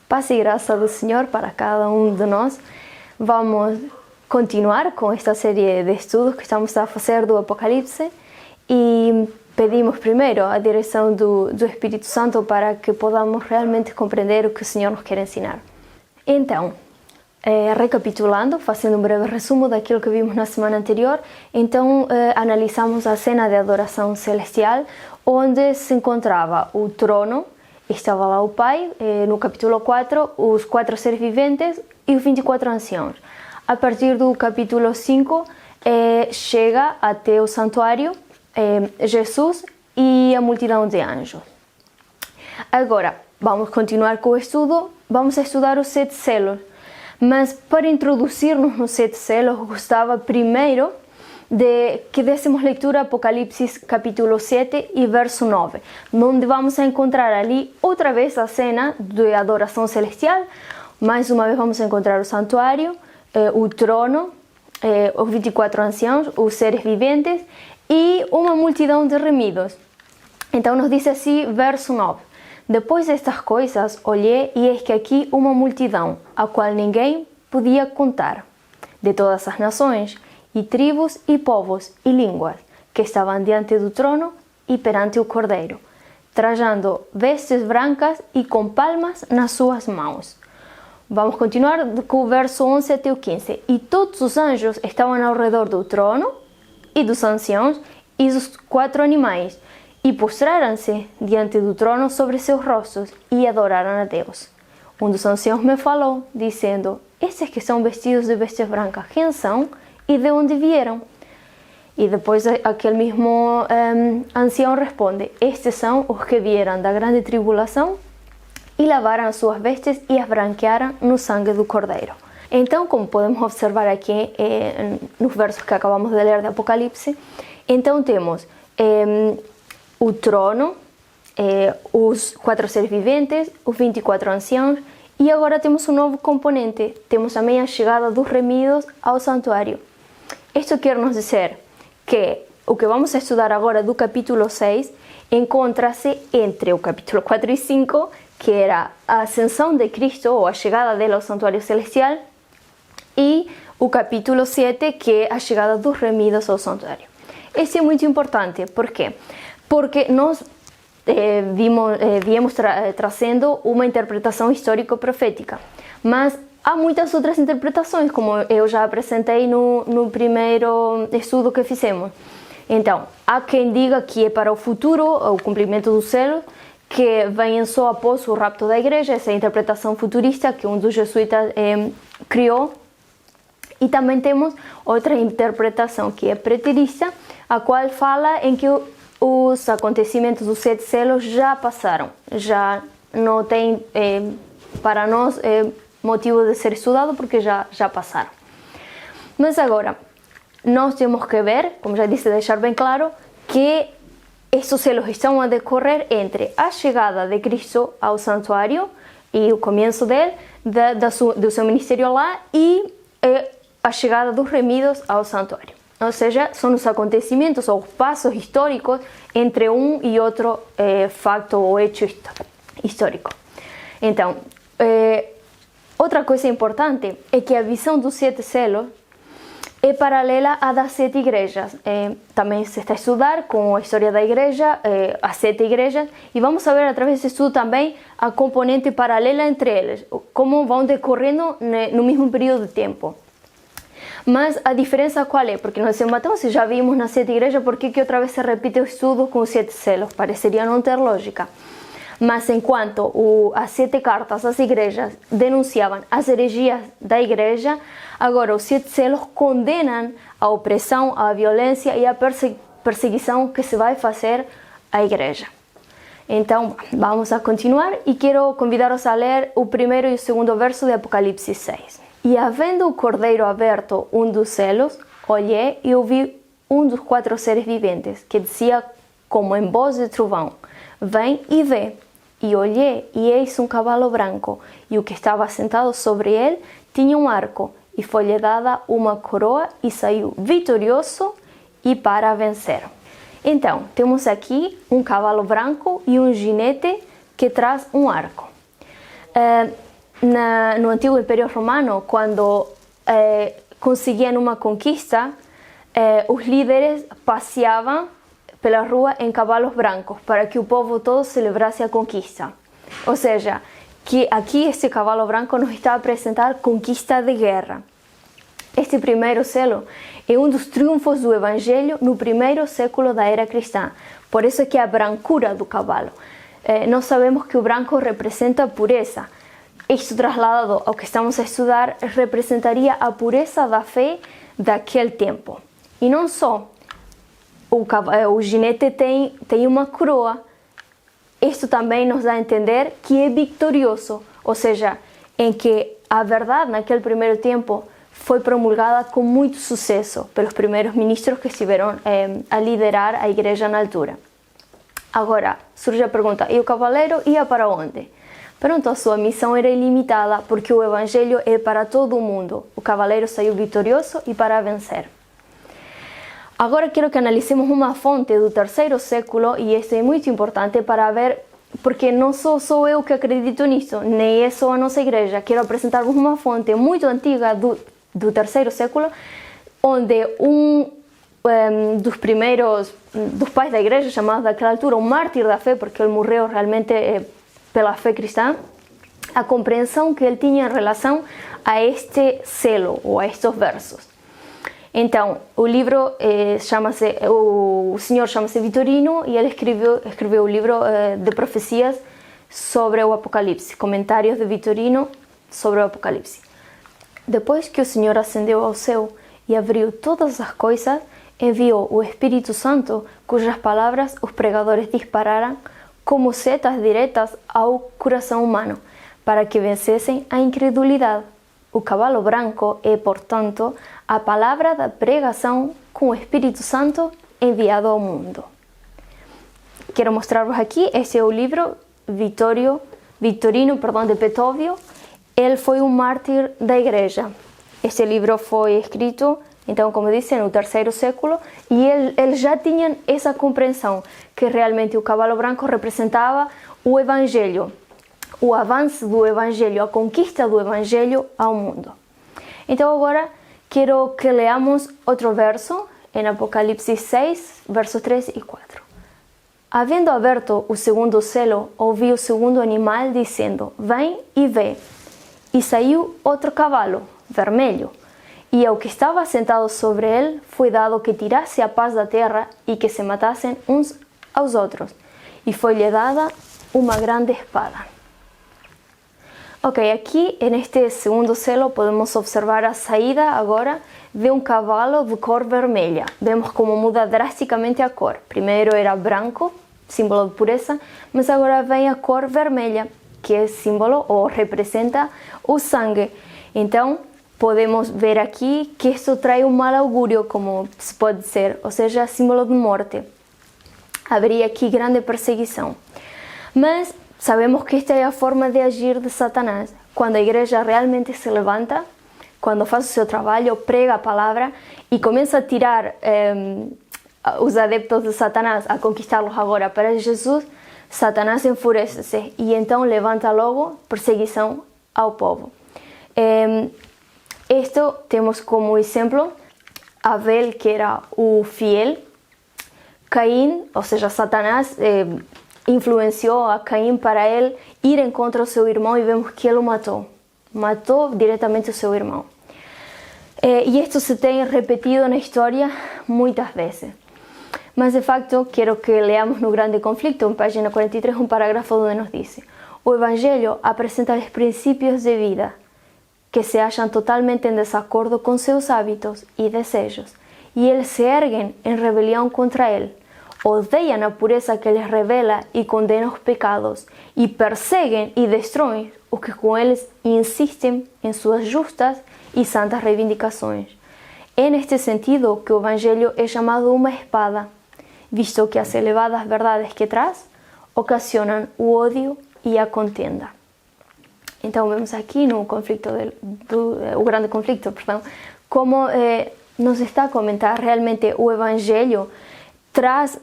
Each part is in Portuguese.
Paz e graça do Senhor para cada um de nós. Vamos continuar com esta série de estudos que estamos a fazer do Apocalipse e pedimos primeiro a direção do Espírito Santo para que podamos realmente compreender o que o Senhor nos quer ensinar. Então, recapitulando, fazendo um breve resumo daquilo que vimos na semana anterior, então analisamos a cena de adoração celestial, onde se encontrava o trono, estava lá o Pai, no capítulo 4, os 4 seres viventes e os 24 anciãos. A partir do capítulo 5, chega até o santuário Jesus e a multidão de anjos. Agora, vamos continuar com o estudo, vamos estudar os 7 selos. Mas para introduzir-nos nos 7 selos, gostava primeiro de que dessemos leitura a Apocalipse capítulo 7 e verso 9, onde vamos encontrar ali outra vez a cena de adoração celestial. Mais uma vez vamos encontrar o santuário, o trono, os 24 anciãos, os seres viventes e uma multidão de remidos. Então nos diz assim, verso 9: Depois destas coisas, olhei e eis que aqui uma multidão, a qual ninguém podia contar, de todas as nações, e tribos, e povos, e línguas, que estavam diante do trono e perante o Cordeiro, trajando vestes brancas e com palmas nas suas mãos. Vamos continuar com o verso 11 até o 15. E todos os anjos estavam ao redor do trono, e dos anciãos, e dos 4 animais, e postraram-se diante do trono sobre seus rostos, e adoraram a Deus. Um dos anciãos me falou, dizendo: Estes que são vestidos de vestes brancas, quem são e de onde vieram? E depois aquele mesmo ancião responde: Estes são os que vieram da grande tribulação e lavaram as suas vestes e as branquearam no sangue do Cordeiro. Então, como podemos observar aqui nos versos que acabamos de ler de Apocalipse, então temos o trono, os 4 seres viventes, os 24 anciãos, e agora temos um novo componente, temos também a chegada dos remidos ao santuário. Isto quer nos dizer que o que vamos a estudar agora do capítulo 6 encontra-se entre o capítulo 4 e 5, que era a ascensão de Cristo, ou a chegada dele ao santuário celestial, e o capítulo 7, que é a chegada dos remidos ao santuário. Esse é muito importante, por quê? Porque nós viemos trazendo uma interpretação histórico-profética, mas há muitas outras interpretações, como eu já apresentei no primeiro estudo que fizemos. Então, há quem diga que é para o futuro, o cumprimento do selo, que vem só após o rapto da igreja, essa interpretação futurista que um dos jesuítas criou. E também temos outra interpretação que é preterista, a qual fala em que os acontecimentos dos 7 selos já passaram, já não tem para nós motivo de ser estudado porque já passaram. Mas agora, nós temos que ver, como já disse, deixar bem claro, que estes selos estão a decorrer entre a chegada de Cristo ao santuário e o começo dele, do seu ministério lá, e a chegada dos remidos ao santuário. Ou seja, são os acontecimentos ou passos históricos entre um e outro facto ou hecho histórico. Então, outra coisa importante é que a visão dos 7 selos é paralela à das 7 igrejas. Também se está a estudar com a história da igreja, as 7 igrejas, e vamos ver através desse estudo também a componente paralela entre eles, como vão decorrendo no mesmo período de tempo. Mas a diferença qual é? Porque nós embatemos e já vimos nas 7 igrejas, por que outra vez se repite o estudo com os 7 selos? Pareceria não ter lógica. Mas enquanto as 7 cartas às igrejas denunciavam as heresias da igreja, agora os 7 selos condenam a opressão, a violência e a perseguição que se vai fazer à igreja. Então, vamos a continuar e quero convidar-os a ler o primeiro e o segundo verso de Apocalipse 6. E havendo o Cordeiro aberto um dos selos, olhei e ouvi um dos 4 seres viventes, que dizia como em voz de trovão: Vem e vê. E olhei, e eis um cavalo branco, e o que estava sentado sobre ele tinha um arco, e foi-lhe dada uma coroa, e saiu vitorioso e para vencer. Então, temos aqui um cavalo branco e um ginete que traz um arco. no antigo Império Romano, quando conseguiam uma conquista, os líderes passeavam pela rua em cavalos brancos para que o povo todo celebrasse a conquista. Ou seja, que aqui este cavalo branco nos está a apresentar conquista de guerra. Este primeiro selo é um dos triunfos do Evangelho no primeiro século da era cristã. Por isso é que a brancura do cavalo. Nós sabemos que o branco representa a pureza. Isto trasladado ao que estamos a estudar representaria a pureza da fé daquele tempo. E não só, o jinete tem uma coroa. Isto também nos dá a entender que é vitorioso, ou seja, em que a verdade naquele primeiro tempo foi promulgada com muito sucesso pelos primeiros ministros que estiveram a liderar a igreja na altura. Agora, surge a pergunta, e o cavaleiro ia para onde? Pronto, a sua missão era ilimitada, porque o Evangelho é para todo o mundo. O cavaleiro saiu vitorioso e para vencer. Agora quero que analicemos uma fonte do terceiro século, e isto é muito importante para ver, porque não sou eu que acredito nisto, nem é só a nossa igreja. Quero apresentar-vos uma fonte muito antiga do terceiro século, onde dos pais da igreja, chamado daquela altura um mártir da fé, porque ele morreu realmente pela fé cristã, a compreensão que ele tinha em relação a este selo, ou a estes versos. Então, o livro o senhor chama-se Vitorino, e ele escreveu o livro de profecias sobre o Apocalipse, comentários de Vitorino sobre o Apocalipse. Depois que o Senhor ascendeu ao céu e abriu todas as coisas, enviou o Espírito Santo, cujas palavras os pregadores dispararam como setas diretas ao coração humano, para que vencessem a incredulidade. O cavalo branco é, portanto, a palavra da pregação com o Espírito Santo enviado ao mundo. Quero mostrar-vos aqui, este é o livro Vitorino de Petóvio. Ele foi um mártir da igreja. Este livro foi escrito, então, como disse, no terceiro século, e ele já tinha essa compreensão, que realmente o cavalo branco representava o Evangelho, o avanço do Evangelho, a conquista do Evangelho ao mundo. Então agora quero que leamos outro verso, em Apocalipse 6, versos 3 e 4. Havendo aberto o segundo selo, ouvi o segundo animal dizendo, vem e vê. E saiu outro cavalo, vermelho, e ao que estava sentado sobre ele foi dado que tirasse a paz da terra e que se matassem uns aos outros, e foi-lhe dada uma grande espada. Ok, aqui neste segundo selo podemos observar a saída agora de um cavalo de cor vermelha. Vemos como muda drasticamente a cor. Primeiro era branco, símbolo de pureza, mas agora vem a cor vermelha, que é símbolo ou representa o sangue. Então, podemos ver aqui que isto traz um mau augúrio, como se pode dizer, ou seja, símbolo de morte. Haveria aqui grande perseguição. Mas sabemos que esta é a forma de agir de Satanás. Quando a igreja realmente se levanta, quando faz o seu trabalho, prega a palavra e começa a tirar os adeptos de Satanás, a conquistá-los agora para Jesus, Satanás enfurece-se e então levanta logo perseguição ao povo. Isto temos como exemplo Abel, que era o fiel, Caim, ou seja, Satanás influenciou a Caim para ele ir em contra o seu irmão e vemos que ele o matou diretamente o seu irmão. E isto se tem repetido na história muitas vezes. Mas de facto, quero que leamos no Grande Conflicto, en página 43, un parágrafo donde nos dice: o Evangelho apresenta os princípios de vida que se acham totalmente em desacordo com seus hábitos e desejos, e eles se erguem em rebelião contra ele. Odeiam a pureza que lhes revela e condena os pecados, e perseguem e destroem os que com eles insistem em suas justas e santas reivindicações. É neste sentido que o Evangelho é chamado uma espada, visto que as elevadas verdades que traz ocasionam o ódio e a contenda. Então vemos aqui no conflicto o Grande Conflicto, como nos está a comentar realmente o Evangelho traz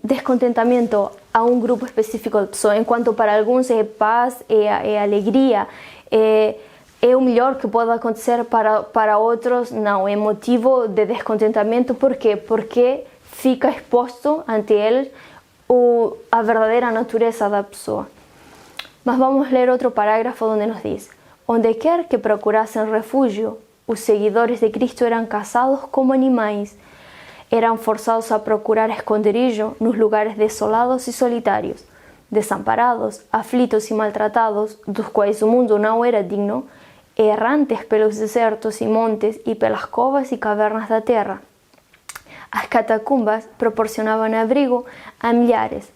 descontentamento a um grupo específico de pessoas, enquanto para alguns é paz, é alegria, é o melhor que pode acontecer para outros, não, é motivo de descontentamento. Por quê? Porque fica exposto ante eles a verdadeira natureza da pessoa. Mas vamos ler outro parágrafo onde nos diz: onde quer que procurassem refúgio, os seguidores de Cristo eram caçados como animais, eram forçados a procurar esconderijo nos lugares desolados e solitários, desamparados, aflitos e maltratados, dos quais o mundo não era digno, errantes pelos desertos e montes e pelas covas e cavernas da terra. As catacumbas proporcionavam abrigo a milhares.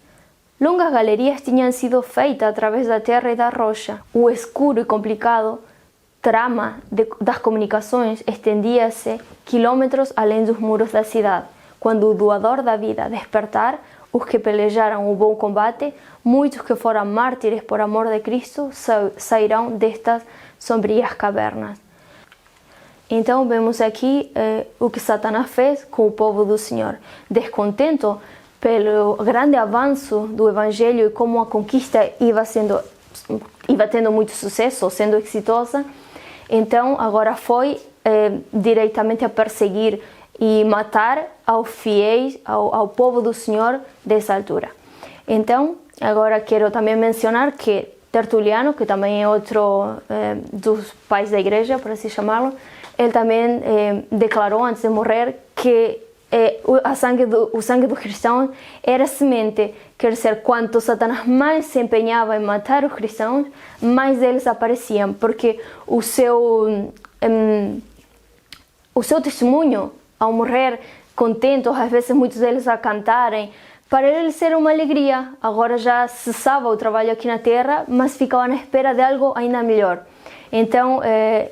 Longas galerias tinham sido feitas através da terra e da rocha. O escuro e complicado trama das comunicações estendia-se quilômetros além dos muros da cidade. Quando o doador da vida despertar, os que pelejaram o bom combate, muitos que foram mártires por amor de Cristo, sairão destas sombrias cavernas. Então vemos aqui o que Satanás fez com o povo do Senhor. Descontento pelo grande avanço do Evangelho e como a conquista iba tendo muito sucesso, sendo exitosa, então agora foi diretamente a perseguir e matar aos fiéis, ao povo do Senhor dessa altura. Então, agora quero também mencionar que Tertuliano, que também é outro dos pais da igreja, por assim chamá-lo, ele também declarou antes de morrer que o sangue dos cristãos era semente, quer dizer, quanto Satanás mais se empenhava em matar os cristãos, mais eles apareciam, porque o seu testemunho, ao morrer contentos, às vezes muitos deles a cantarem, para eles era uma alegria. Agora já cessava o trabalho aqui na terra, mas ficava na espera de algo ainda melhor. Então,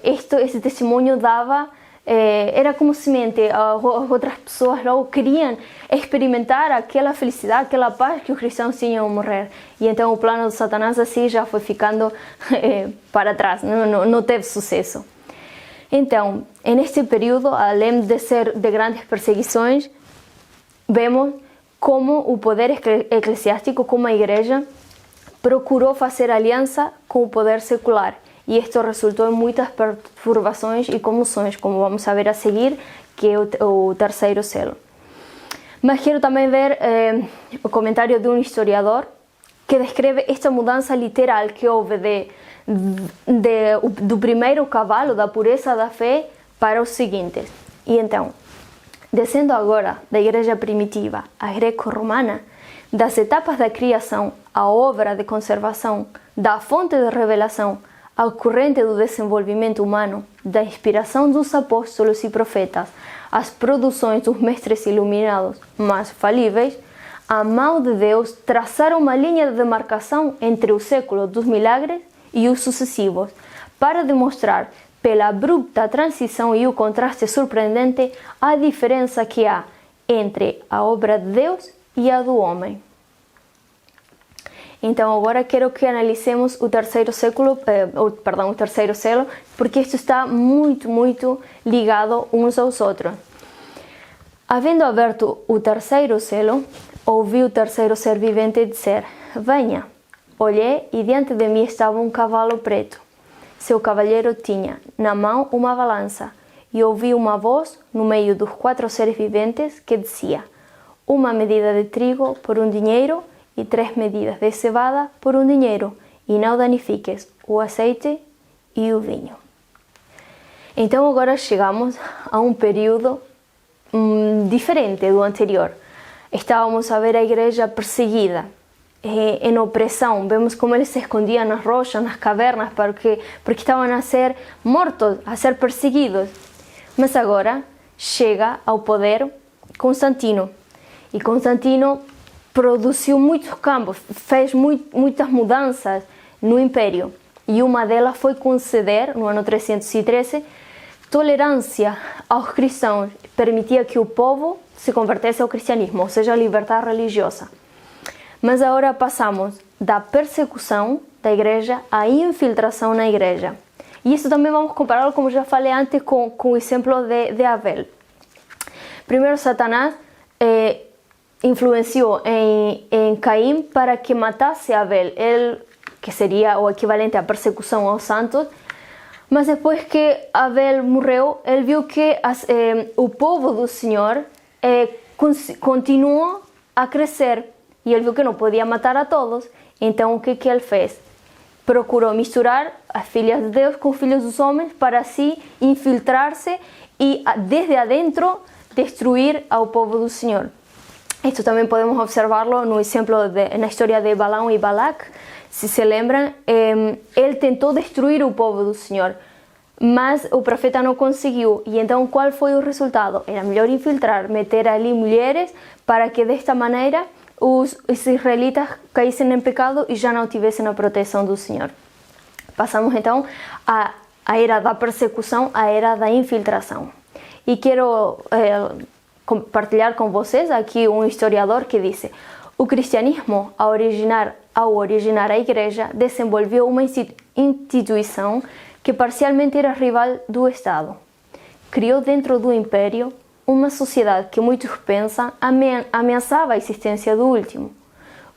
esse testemunho dava, era como semente. As outras pessoas logo queriam experimentar aquela felicidade, aquela paz que os cristãos tinham ao morrer. E então o plano de Satanás assim já foi ficando para trás, não teve sucesso. Então, neste período, além de ser de grandes perseguições, vemos como o poder eclesiástico, como a igreja, procurou fazer aliança com o poder secular. E isto resultou em muitas perturbações e comoções, como vamos ver a seguir, que é o terceiro selo. Mas quero também ver o comentário de um historiador que descreve esta mudança literal que houve do primeiro cavalo da pureza da fé para os seguintes. E então, descendo agora da igreja primitiva à greco-romana, das etapas da criação à obra de conservação, da fonte de revelação ao corrente do desenvolvimento humano, da inspiração dos apóstolos e profetas às produções dos mestres iluminados, mas falíveis, a mão de Deus traçara uma linha de demarcação entre o século dos milagres e os sucessivos, para demonstrar, pela abrupta transição e o contraste surpreendente, a diferença que há entre a obra de Deus e a do homem. Então agora quero que analicemos o terceiro selo, porque isto está muito ligado uns aos outros. Havendo aberto o terceiro selo, ouvi o terceiro ser vivente dizer: venha. Olhei e diante de mim estava um cavalo preto. Seu cavalheiro tinha na mão uma balança e ouvi uma voz no meio dos 4 seres viventes que dizia: uma medida de trigo por um dinheiro e 3 medidas de cevada por um dinheiro, e não danifiques o azeite e o vinho. Então agora chegamos a um período diferente do anterior. Estávamos a ver a igreja perseguida, em opressão. Vemos como eles se escondiam nas rochas, nas cavernas, porque estavam a ser mortos, a ser perseguidos. Mas agora chega ao poder Constantino. E Constantino produziu muitos campos, fez muitas mudanças no império. E uma delas foi conceder, no ano 313, tolerância aos cristãos. Permitia que o povo se convertesse ao cristianismo, ou seja, a liberdade religiosa. Mas agora passamos da persecução da igreja à infiltração na igreja. E isso também vamos compará-lo, como já falei antes, com o exemplo de Abel. Primeiro, Satanás influenciou em Caim para que matasse Abel. Ele que seria o equivalente à persecução aos santos. Mas depois que Abel morreu, ele viu que o povo do Senhor continuou a crescer e ele viu que não podia matar a todos. Então o que ele fez? Procurou misturar as filhas de Deus com os filhos dos homens para assim infiltrar-se e desde adentro destruir ao povo do Senhor. Isto também podemos observá-lo no exemplo na história de Balaão e Balac. Se se lembram, ele tentou destruir o povo do Senhor, mas o profeta não conseguiu. E então qual foi o resultado? Era melhor infiltrar, meter ali mulheres para que desta maneira os israelitas caíssem em pecado e já não tivessem a proteção do Senhor. Passamos então à era da persecução, à era da infiltração. E quero compartilhar com vocês aqui um historiador que disse: o cristianismo, ao originar a igreja, desenvolveu uma instituição que parcialmente era rival do Estado. Criou dentro do império uma sociedade que muitos pensam ameaçava a existência do último.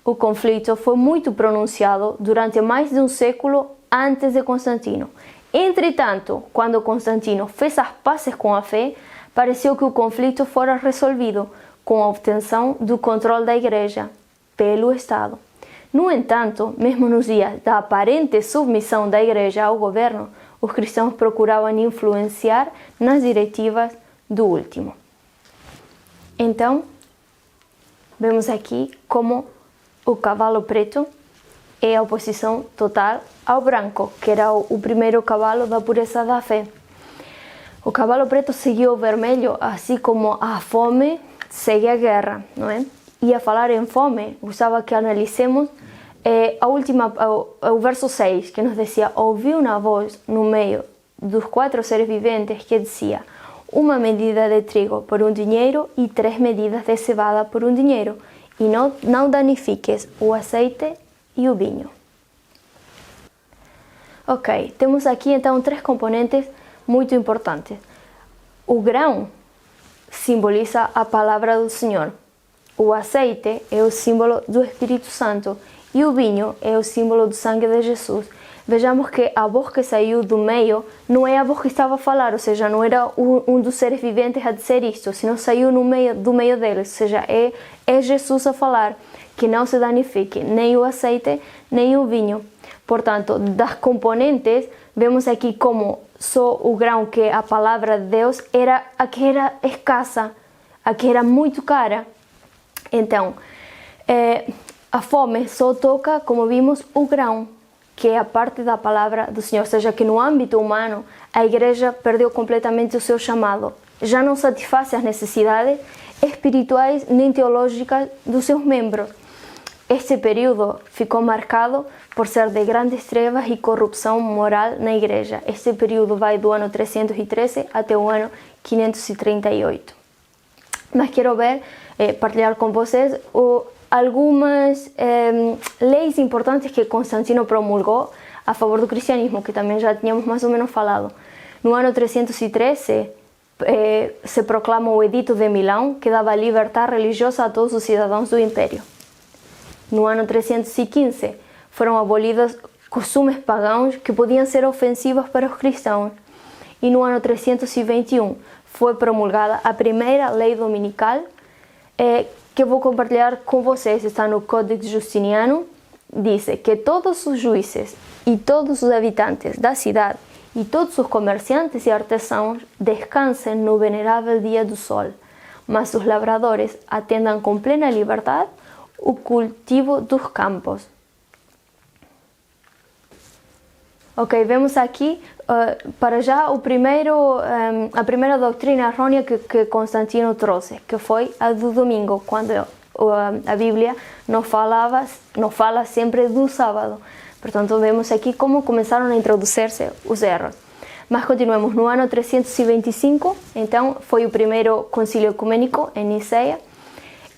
O conflito foi muito pronunciado durante mais de um século antes de Constantino. Entretanto, quando Constantino fez as pazes com a fé, pareceu que o conflito fora resolvido com a obtenção do controle da igreja pelo Estado. No entanto, mesmo nos dias da aparente submissão da igreja ao governo, os cristãos procuravam influenciar nas diretivas do último. Então, vemos aqui como o cavalo preto é a oposição total ao branco, que era o primeiro cavalo da pureza da fé. O cavalo preto seguiu o vermelho, assim como a fome segue a guerra, não é? E a falar em fome, gostava que analicemos o verso 6, que nos dizia: ouvi uma voz no meio dos 4 seres viventes que dizia: uma medida de trigo por um dinheiro e 3 medidas de cevada por um dinheiro, e não danifiques o azeite e o vinho. Ok, temos aqui então 3 componentes muito importantes. O grão simboliza a palavra do Senhor. O azeite é o símbolo do Espírito Santo e o vinho é o símbolo do sangue de Jesus. Vejamos que a voz que saiu do meio não é a voz que estava a falar, ou seja, não era um dos seres viventes a dizer isto, senão saiu do meio deles, ou seja, é Jesus a falar, que não se danifique nem o azeite nem o vinho. Portanto, das componentes, vemos aqui como só o grão, que é a palavra de Deus, era a que era escassa, a que era muito cara. Então, a fome só toca, como vimos, o grão, que é a parte da palavra do Senhor. Ou seja, que no âmbito humano a igreja perdeu completamente o seu chamado. Já não satisfaz as necessidades espirituais nem teológicas dos seus membros. Este período ficou marcado por ser de grandes trevas e corrupção moral na igreja. Este período vai do ano 313 até o ano 538. Mas quero partilhar com vocês algumas leis importantes que Constantino promulgou a favor do cristianismo, que também já tínhamos mais ou menos falado. No ano 313 se proclama o Edito de Milão, que dava liberdade religiosa a todos os cidadãos do Império. No ano 315 foram abolidos costumes pagãos que podiam ser ofensivos para os cristãos. E no ano 321 foi promulgada a primeira lei dominical, que vou compartilhar com vocês. Está no Códex Justiniano. Diz que todos os juízes e todos os habitantes da cidade e todos os comerciantes e artesãos descansem no venerável dia do sol, mas os lavradores atendam com plena liberdade o cultivo dos campos. Ok, vemos aqui para já a primeira doutrina errônea que Constantino trouxe, que foi a do domingo, quando a Bíblia não fala sempre do sábado. Portanto, vemos aqui como começaram a introduzir-se os erros. Mas continuemos. No ano 325, então, foi o primeiro concílio ecumênico em Niceia.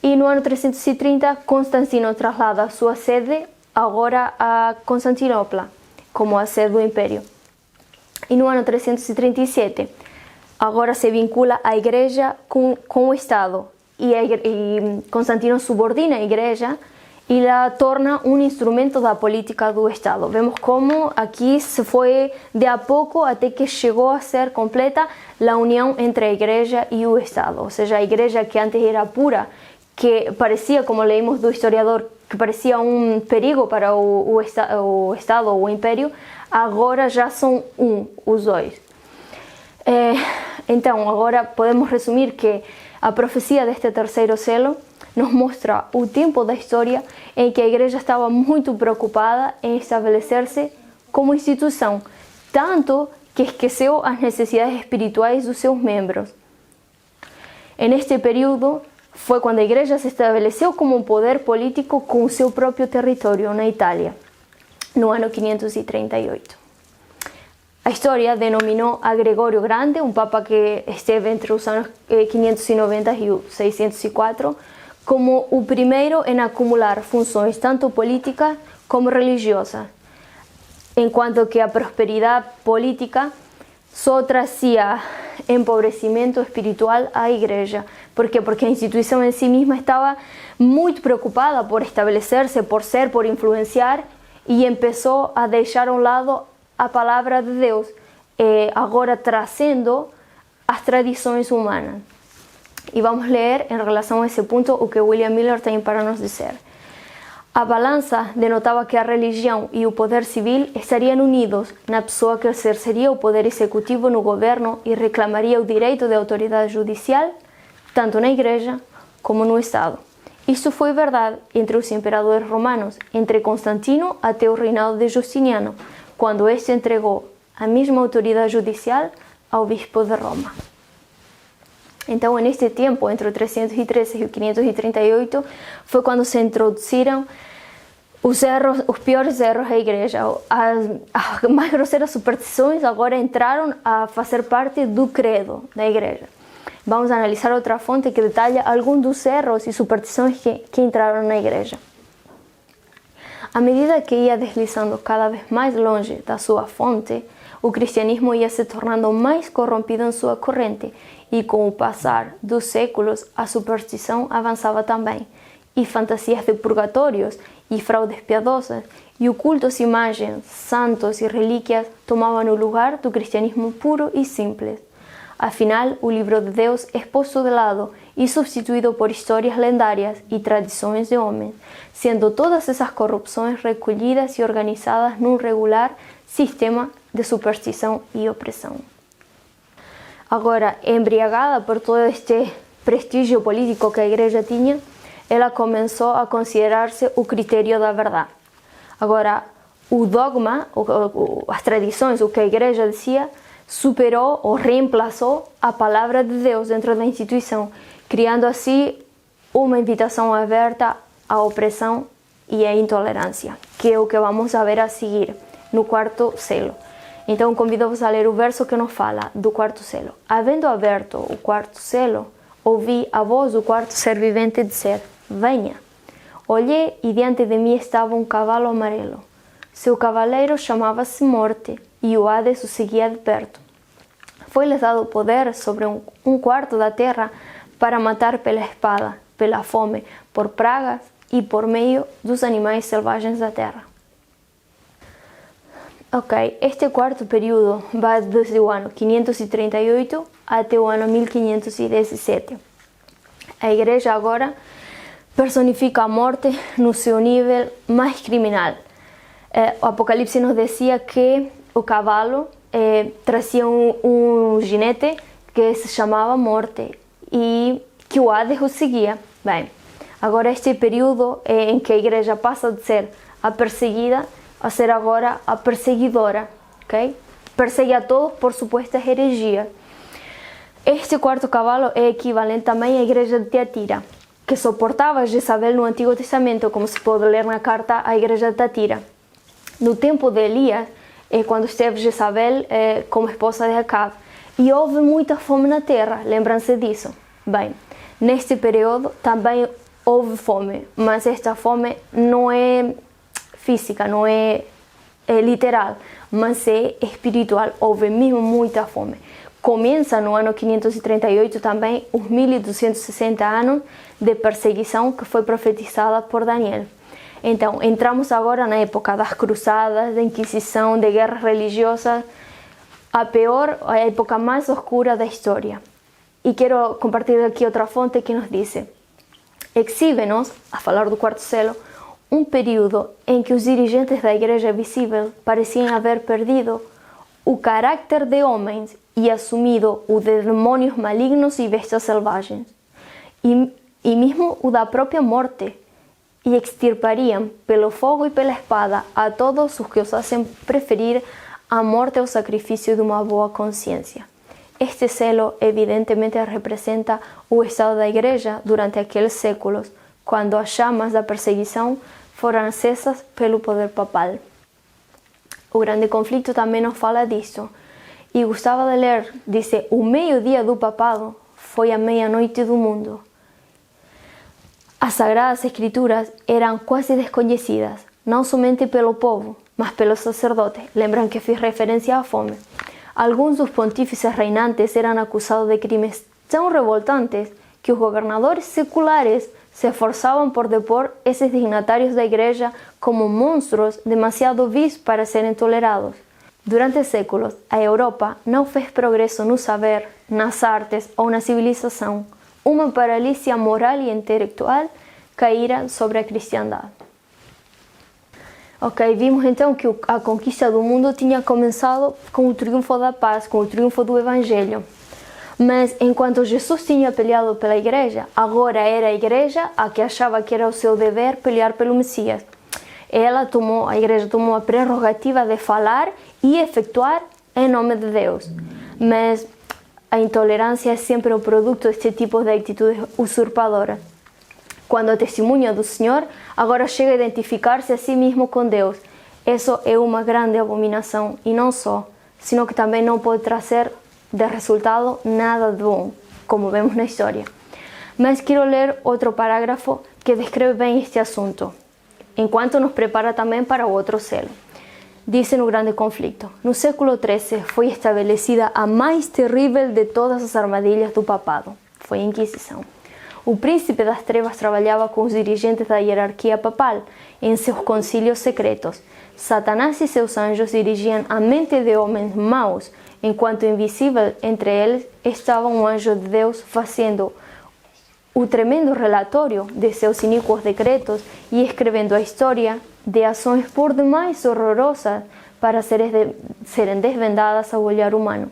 E no ano 330, Constantino traslada a sua sede agora a Constantinopla, como a sede do Império. E no ano 337, agora se vincula a igreja com o Estado. E Constantino subordina a igreja e la torna um instrumento da política do Estado. Vemos como aqui se foi de a pouco até que chegou a ser completa a união entre a Igreja e o Estado. Ou seja, a Igreja que antes era pura, que parecia, como leímos do historiador, que parecia um perigo para o Estado ou o Império, agora já são os dois. Então, agora podemos resumir que a profecia deste terceiro selo nos mostra o tempo da história em que a Igreja estava muito preocupada em estabelecer-se como instituição, tanto que esqueceu as necessidades espirituais dos seus membros. Neste período foi quando a Igreja se estabeleceu como um poder político com o seu próprio território na Itália, no ano 538. A história denominou a Gregório Grande, um papa que esteve entre os anos 590 e 604, como o primeiro em acumular funções tanto políticas como religiosas, enquanto que a prosperidade política só trazia empobrecimento espiritual à Igreja. ¿Por quê? Porque a instituição em si mesma estava muito preocupada por estabelecer-se, por ser, por influenciar, e começou a deixar a um lado a palavra de Deus, agora trazendo as tradições humanas. E vamos ler em relação a esse ponto o que William Miller tem para nos dizer. A balança denotava que a religião e o poder civil estariam unidos na pessoa que exerceria o poder executivo no governo e reclamaria o direito de autoridade judicial, tanto na Igreja como no Estado. Isto foi verdade entre os imperadores romanos, entre Constantino até o reinado de Justiniano, quando este entregou a mesma autoridade judicial ao bispo de Roma. Então, neste tempo, entre o 313 e o 538, foi quando se introduziram os piores erros da Igreja. As mais grosseiras superstições agora entraram a fazer parte do credo da Igreja. Vamos analisar outra fonte que detalha alguns dos erros e superstições que entraram na Igreja. À medida que ia deslizando cada vez mais longe da sua fonte, o cristianismo ia se tornando mais corrompido em sua corrente, e com o passar dos séculos a superstição avançava também, e fantasias de purgatórios e fraudes piadosas e ocultos imagens, santos e relíquias tomavam o lugar do cristianismo puro e simples. Afinal, o livro de Deus é posto de lado e substituído por histórias lendárias e tradições de homens, sendo todas essas corrupções recolhidas e organizadas num regular sistema de superstição e opressão. Agora, embriagada por todo este prestígio político que a Igreja tinha, ela começou a considerar-se o critério da verdade. Agora, o dogma, as tradições, o que a Igreja dizia, superou ou reemplazou a palavra de Deus dentro da instituição, criando assim uma invitação aberta à opressão e à intolerância, que é o que vamos a ver a seguir no quarto selo. Então, convido-vos a ler o verso que nos fala do quarto selo. Havendo aberto o quarto selo, ouvi a voz do quarto ser vivente dizer: venha. Olhei e diante de mim estava um cavalo amarelo. Seu cavaleiro chamava-se Morte e o Hades o seguia de perto. Foi-lhes dado poder sobre um quarto da terra para matar pela espada, pela fome, por pragas e por meio dos animais selvagens da terra. Ok, este quarto período vai desde o ano 538 até o ano 1517. A Igreja agora personifica a morte no seu nível mais criminal. O Apocalipse nos dizia que o cavalo trazia um ginete que se chamava Morte e que o Hades o seguia. Bem, agora este período em que a Igreja passa de ser a perseguida a ser agora a perseguidora, ok? Persegue a todos por supostas heresias. Este quarto cavalo é equivalente também à Igreja de Tiatira, que suportava Jezabel no Antigo Testamento, como se pode ler na carta à Igreja de Tiatira. No tempo de Elias, quando esteve Jezabel como esposa de Acabe, e houve muita fome na terra, lembram-se disso? Bem, neste período também houve fome, mas esta fome não é física, não é literal, mas é espiritual. Houve mesmo muita fome. Começa no ano 538 também os 1260 anos de perseguição que foi profetizada por Daniel. Então, entramos agora na época das cruzadas, da Inquisição, de guerras religiosas, a época mais oscura da história. E quero compartilhar aqui outra fonte que nos diz: exhibe-nos, a falar do quarto selo, um período em que os dirigentes da Igreja Visível pareciam haver perdido o caráter de homens e assumido o de demônios malignos e bestas selvagens, e mesmo o da própria morte, e extirpariam pelo fogo e pela espada a todos os que os hacen preferir a morte ao sacrifício de uma boa consciência. Este selo evidentemente representa o estado da Igreja durante aqueles séculos, quando as chamas da perseguição foram acesas pelo poder papal. O Grande Conflito também nos fala disso, e gostava de ler, diz: o meio-dia do papado foi a meia-noite do mundo. As Sagradas Escrituras eram quase desconhecidas, não somente pelo povo, mas pelos sacerdotes. Lembram que fiz referência à fome. Alguns dos pontífices reinantes eram acusados de crimes tão revoltantes que os governadores seculares se esforçavam por depor esses dignatários da Igreja como monstros demasiado vis para serem tolerados. Durante séculos, a Europa não fez progresso no saber, nas artes ou na civilização. Uma paralisia moral e intelectual caíra sobre a cristandade. Ok, vimos então que a conquista do mundo tinha começado com o triunfo da paz, com o triunfo do Evangelho. Mas enquanto Jesus tinha peleado pela Igreja, agora era a Igreja a que achava que era o seu dever pelear pelo Messias. A Igreja tomou a prerrogativa de falar e efetuar em nome de Deus. Mas a intolerância é sempre o produto deste tipo de atitudes usurpadoras. Quando o testemunho do Senhor agora chega a identificar-se a si mesmo com Deus, isso é uma grande abominação, e não só, sino que também não pode trazer de resultado nada de bom, como vemos na história. Mas quero ler outro parágrafo que descreve bem este assunto, enquanto nos prepara também para o outro selo. Diz no Grande Conflito: no século XIII foi estabelecida a mais terrível de todas as armadilhas do papado, foi a Inquisição. O príncipe das trevas trabalhava com os dirigentes da hierarquia papal em seus concílios secretos. Satanás e seus anjos dirigiam a mente de homens maus, enquanto invisível entre eles estava um anjo de Deus fazendo o tremendo relatório de seus iníquos decretos e escrevendo a história de ações por demais horrorosas para serem desvendadas ao olhar humano.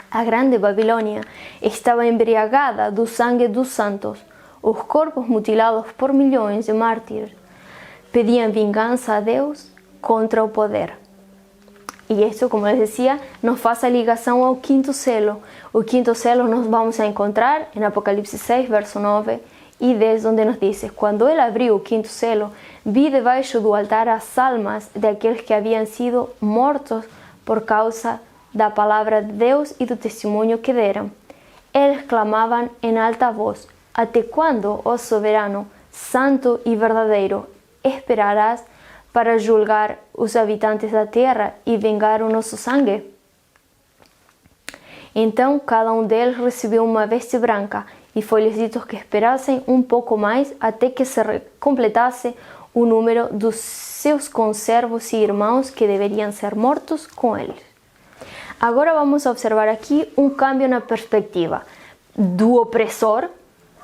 A grande Babilônia estava embriagada do sangue dos santos. Os corpos mutilados por milhões de mártires pediam vingança a Deus contra o poder. E isso, como eu dizia, nos faz a ligação ao quinto selo. O quinto selo nós vamos a encontrar em Apocalipse 6, verso 9 e 10, onde nos diz: quando ele abriu o quinto selo, vi debaixo do altar as almas daqueles que haviam sido mortos por causa da palavra de Deus e do testemunho que deram. Eles clamavam em alta voz: até quando, ó soberano, santo e verdadeiro, esperarás para julgar os habitantes da terra e vingar o nosso sangue? Então cada um deles recebeu uma veste branca, e foi-lhes dito que esperassem um pouco mais até que se completasse o número dos seus conservos e irmãos que deveriam ser mortos com eles. Agora vamos observar aqui um câmbio na perspectiva do opressor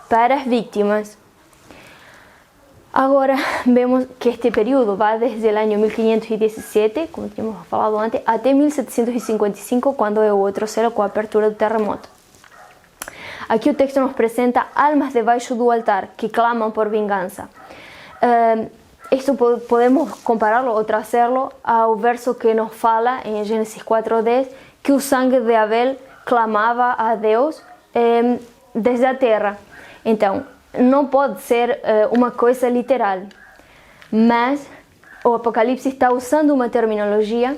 para as vítimas. Agora vemos que este período vai desde o ano 1517, como tínhamos falado antes, até 1755, quando é o outro selo com a apertura do terremoto. Aqui o texto nos apresenta almas debaixo do altar que clamam por vingança. Isto podemos compará-lo ou trazê-lo ao verso que nos fala em Gênesis 4:10, que o sangue de Abel clamava a Deus desde a terra. Então, não pode ser uma coisa literal, mas o Apocalipse está usando uma terminologia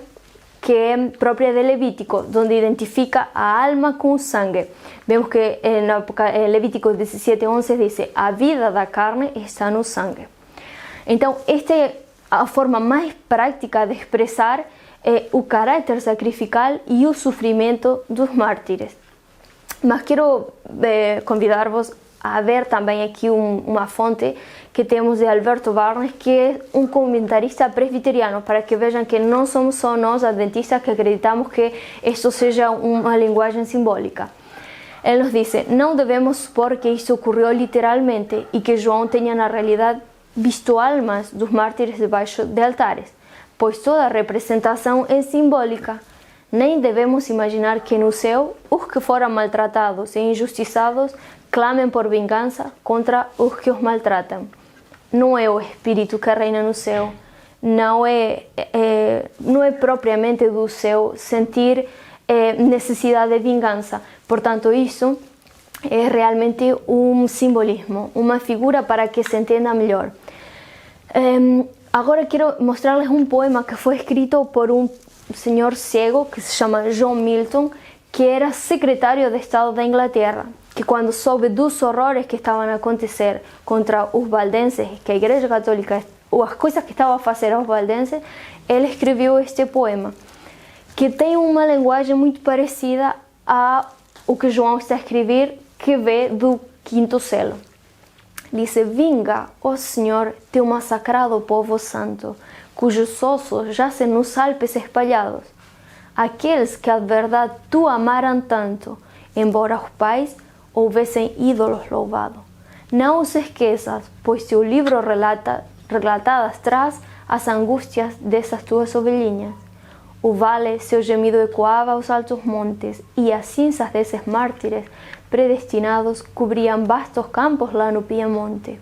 que é própria de Levítico, onde identifica a alma com o sangue. Vemos que em Levítico 17:11 diz: a vida da carne está no sangue. Então, esta é a forma mais prática de expressar o caráter sacrificial e o sofrimento dos mártires. Mas quero convidar-vos a ver também aqui uma fonte que temos de Alberto Barnes, que é um comentarista presbiteriano, para que vejam que não somos só nós, adventistas, que acreditamos que isto seja uma linguagem simbólica. Ele nos diz: não devemos supor que isto ocorreu literalmente e que João tenha na realidade visto almas dos mártires debaixo de altares, pois toda representação é simbólica. Nem devemos imaginar que no céu os que foram maltratados e injustiçados clamem por vingança contra os que os maltratam. Não é o espírito que reina no céu, não é propriamente do céu sentir necessidade de vingança. Portanto, isso é realmente um simbolismo, uma figura para que se entenda melhor. Agora quero mostrar-lhes um poema que foi escrito por um senhor cego que se chama John Milton, que era secretário de Estado da Inglaterra, que quando soube dos horrores que estavam a acontecer contra os valdenses, que a Igreja Católica, ou as coisas que estava a fazer aos valdenses, ele escreveu este poema, que tem uma linguagem muito parecida ao que João está a escrever, que vê do quinto selo. Diz: vinga, ó Senhor, teu massacrado povo santo, cujos ossos jacem nos Alpes espalhados, aqueles que a verdade tu amaram tanto, embora os pais houvessem ídolos louvado. Não os esqueças, pois teu livro relatadas traz as angústias dessas tuas ovelhinhas. O vale, seu gemido ecoava aos altos montes, e as cinzas desses mártires predestinados cobriam vastos campos lá no Piemonte.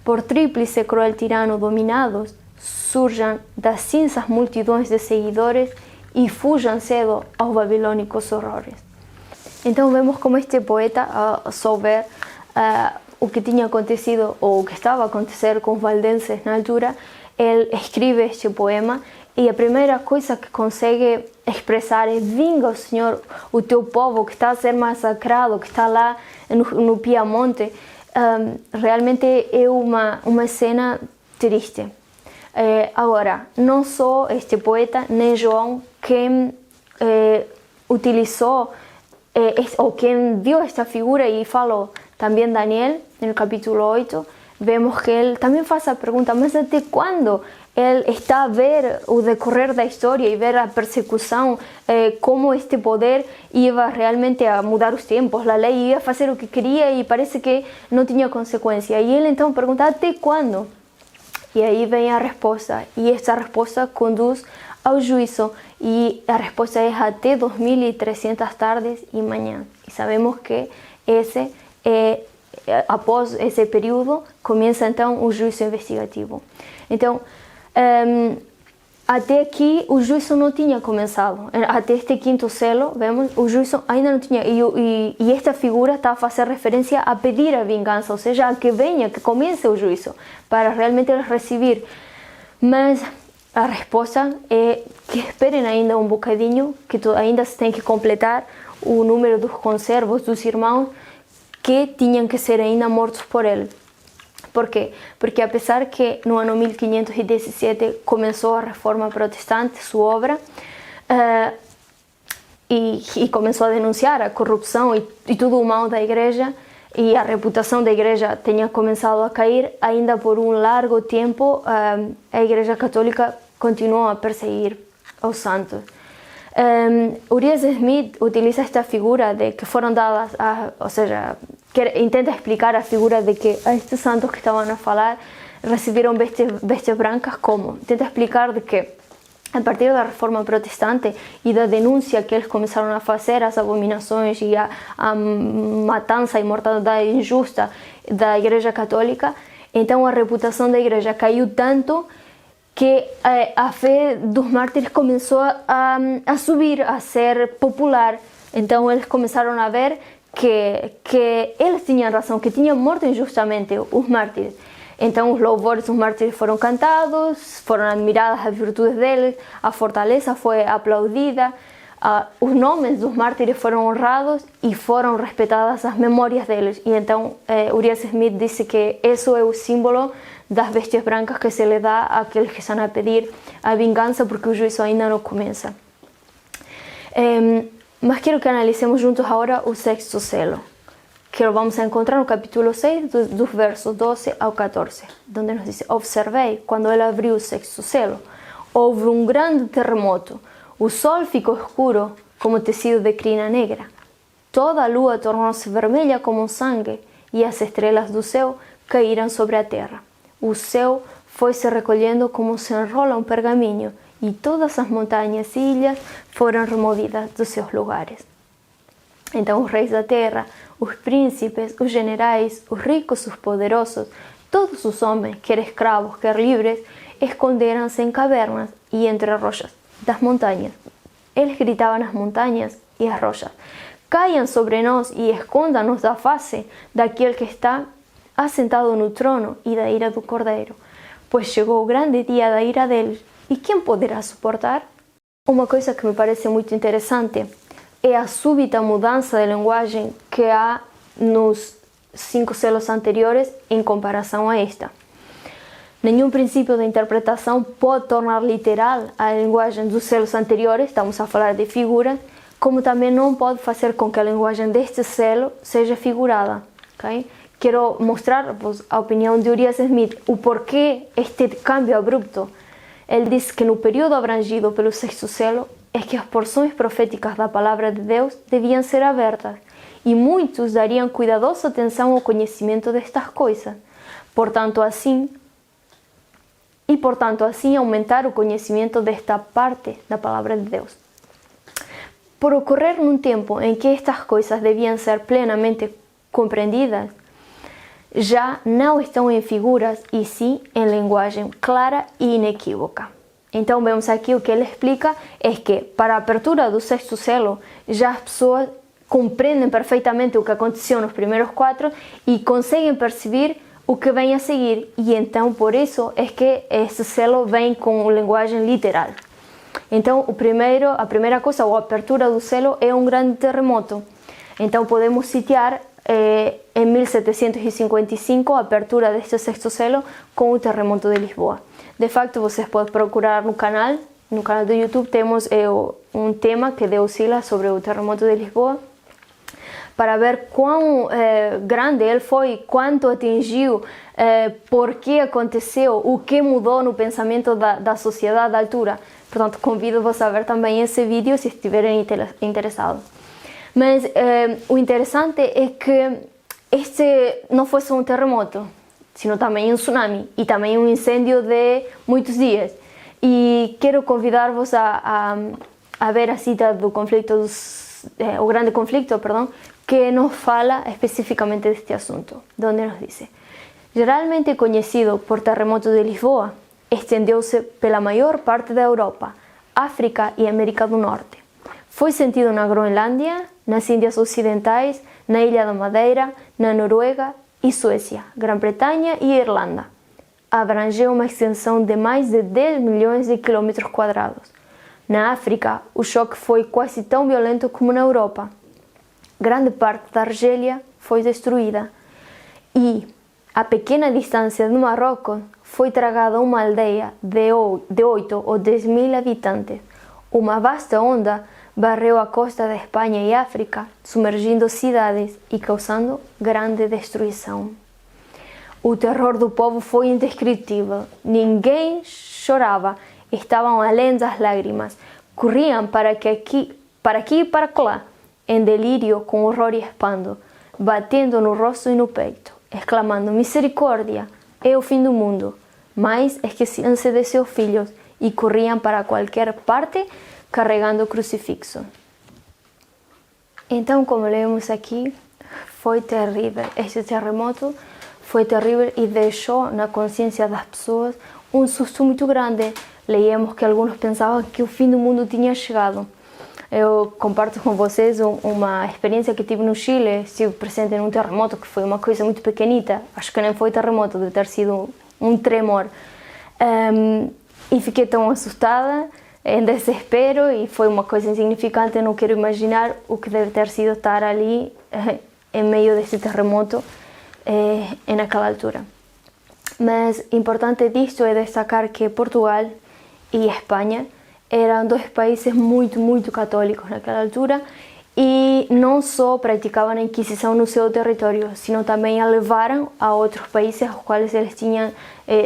Por tríplice cruel tirano dominados, surjam das cinzas multidões de seguidores e fujam cedo aos babilônicos horrores. Então vemos como este poeta, ao souber o que tinha acontecido ou o que estava a acontecer com os valdenses na altura, ele escreve este poema e a primeira coisa que consegue expressar é: vinga, Senhor, o teu povo que está a ser massacrado, que está lá no Piemonte. Realmente é uma cena triste. Agora, não só este poeta, nem João, quem utilizou ou quem viu esta figura e falou, também Daniel, no capítulo 8, vemos que ele também faz a pergunta: mas até quando ele está a ver o decorrer da história e ver a persecução, como este poder ia realmente a mudar os tempos, a lei ia fazer o que queria e parece que não tinha consequência. E ele então pergunta: até quando? E aí vem a resposta, e esta resposta conduz ao juízo, e a resposta é até 2300 tardes e manhã. E sabemos que após esse período começa então o juízo investigativo. Então, até aqui o juízo não tinha começado, até este quinto selo, vemos, o juízo ainda não tinha, e esta figura está a fazer referência a pedir a vingança, ou seja, a que venha, que comece o juízo, para realmente eles receber. Mas a resposta é que esperem ainda um bocadinho, que ainda se tem que completar o número dos conservos, dos irmãos, que tinham que ser ainda mortos por ele. Por quê? Porque apesar que no ano 1517 começou a Reforma Protestante, sua obra, e começou a denunciar a corrupção e tudo o mal da Igreja, e a reputação da Igreja tinha começado a cair, ainda por um largo tempo a Igreja Católica continuou a perseguir os santos. Urias Smith utiliza esta figura de que foram dadas, ou seja, intenta explicar a figura de que estes santos que estavam a falar receberam vestes brancas como? Tenta explicar de que a partir da Reforma Protestante e da denúncia que eles começaram a fazer, as abominações e a matança e mortalidade injusta da Igreja Católica, então a reputação da Igreja caiu tanto que a fé dos mártires começou a subir, a ser popular. Então eles começaram a ver que eles tinham razão, que tinham morto injustamente os mártires. Então os louvores dos mártires foram cantados, foram admiradas as virtudes deles, a fortaleza foi aplaudida, os nomes dos mártires foram honrados e foram respeitadas as memórias deles. E então Urias Smith disse que isso é o símbolo das vestes brancas que se lhe dá àqueles que estão a pedir a vingança, porque o juízo ainda não começa. Mas quero que analicemos juntos agora o sexto selo, que lo vamos a encontrar no capítulo 6, dos versos 12 ao 14, donde nos dice: observei quando ele abriu o sexto selo. Houve um grande terremoto. O sol ficou escuro como tecido de crina negra. Toda a lua tornou-se vermelha como sangue e as estrelas do céu caíram sobre a terra. O céu foi se recolhendo como se enrola um pergaminho e todas as montanhas e ilhas foram removidas dos seus lugares. Então os reis da terra, os príncipes, os generais, os ricos, os poderosos, todos os homens, quer escravos, quer livres, esconderam-se em cavernas e entre rochas das montanhas. Eles gritavam às montanhas e às rochas: caiam sobre nós e escondam-nos da face daquele que está assentado no trono e da ira do Cordeiro, pois chegou o grande dia da ira deles, e quem poderá suportar? Uma coisa que me parece muito interessante é a súbita mudança de linguagem que há nos 5 selos anteriores em comparação a esta. Nenhum princípio de interpretação pode tornar literal a linguagem dos selos anteriores, estamos a falar de figuras, como também não pode fazer com que a linguagem deste selo seja figurada. Okay? Quero mostrar-vos a opinião de Urias Smith, o porquê este câmbio abrupto. Ele disse que no período abrangido pelo sexto selo é que as porções proféticas da palavra de Deus deviam ser abertas e muitos dariam cuidadosa atenção ao conhecimento destas coisas. Portanto, assim aumentar o conhecimento desta parte da palavra de Deus. Por ocorrer num tempo em que estas coisas deviam ser plenamente compreendidas, já não estão em figuras e sim em linguagem clara e inequívoca. Então vemos aqui o que ele explica é que para a abertura do sexto selo já as pessoas compreendem perfeitamente o que aconteceu nos primeiros 4 e conseguem perceber o que vem a seguir, e então por isso é que esse selo vem com linguagem literal. Então a primeira coisa, a abertura do selo é um grande terremoto. Então podemos citar em 1755 a abertura deste sexto selo com o terremoto de Lisboa. De facto, vocês podem procurar no canal do YouTube, temos um tema que deu Silas sobre o terremoto de Lisboa, para ver quão grande ele foi, quanto atingiu, por que aconteceu, o que mudou no pensamento da sociedade à altura. Portanto, convido-vos a ver também esse vídeo se estiverem interessados. Mas o interessante é que este não foi só um terremoto, sino também um tsunami e também um incêndio de muitos dias. E quero convidar-vos a ver a cita do conflito, o grande conflito, que nos fala especificamente deste assunto, onde nos diz: geralmente conhecido por terremoto de Lisboa, estendeu-se pela maior parte da Europa, África e América do Norte. Foi sentido na Groenlândia, nas Índias Ocidentais, na Ilha da Madeira, na Noruega e Suécia, Grã-Bretanha e Irlanda. Abrangeu uma extensão de mais de 10 milhões de quilômetros quadrados. Na África, o choque foi quase tão violento como na Europa. Grande parte da Argélia foi destruída e, a pequena distância do Marrocos, foi tragada uma aldeia de 8 ou 10 mil habitantes. Uma vasta onda varreu a costa da Espanha e África, submergindo cidades e causando grande destruição. O terror do povo foi indescritível. Ninguém chorava, estavam além das lágrimas, corriam para aqui e para lá, em delírio com horror e espanto, batendo no rosto e no peito, exclamando: misericórdia, é o fim do mundo. Mas esqueciam-se de seus filhos e corriam para qualquer parte carregando o crucifixo. Então, como lemos aqui, foi terrível. Este terremoto foi terrível e deixou na consciência das pessoas um susto muito grande. Leíamos que alguns pensavam que o fim do mundo tinha chegado. Eu comparto com vocês uma experiência que tive no Chile. Estive presente num terremoto que foi uma coisa muito pequenita. Acho que nem foi terremoto, deve ter sido um tremor. E fiquei tão assustada, em desespero, e foi uma coisa insignificante. Eu não quero imaginar o que deve ter sido estar ali em meio deste terremoto naquela altura. Mas importante disto é destacar que Portugal e Espanha eram dois países muito católicos naquela altura, e não só praticavam a Inquisição no seu território, sino também a levaram a outros países aos quais eles tinham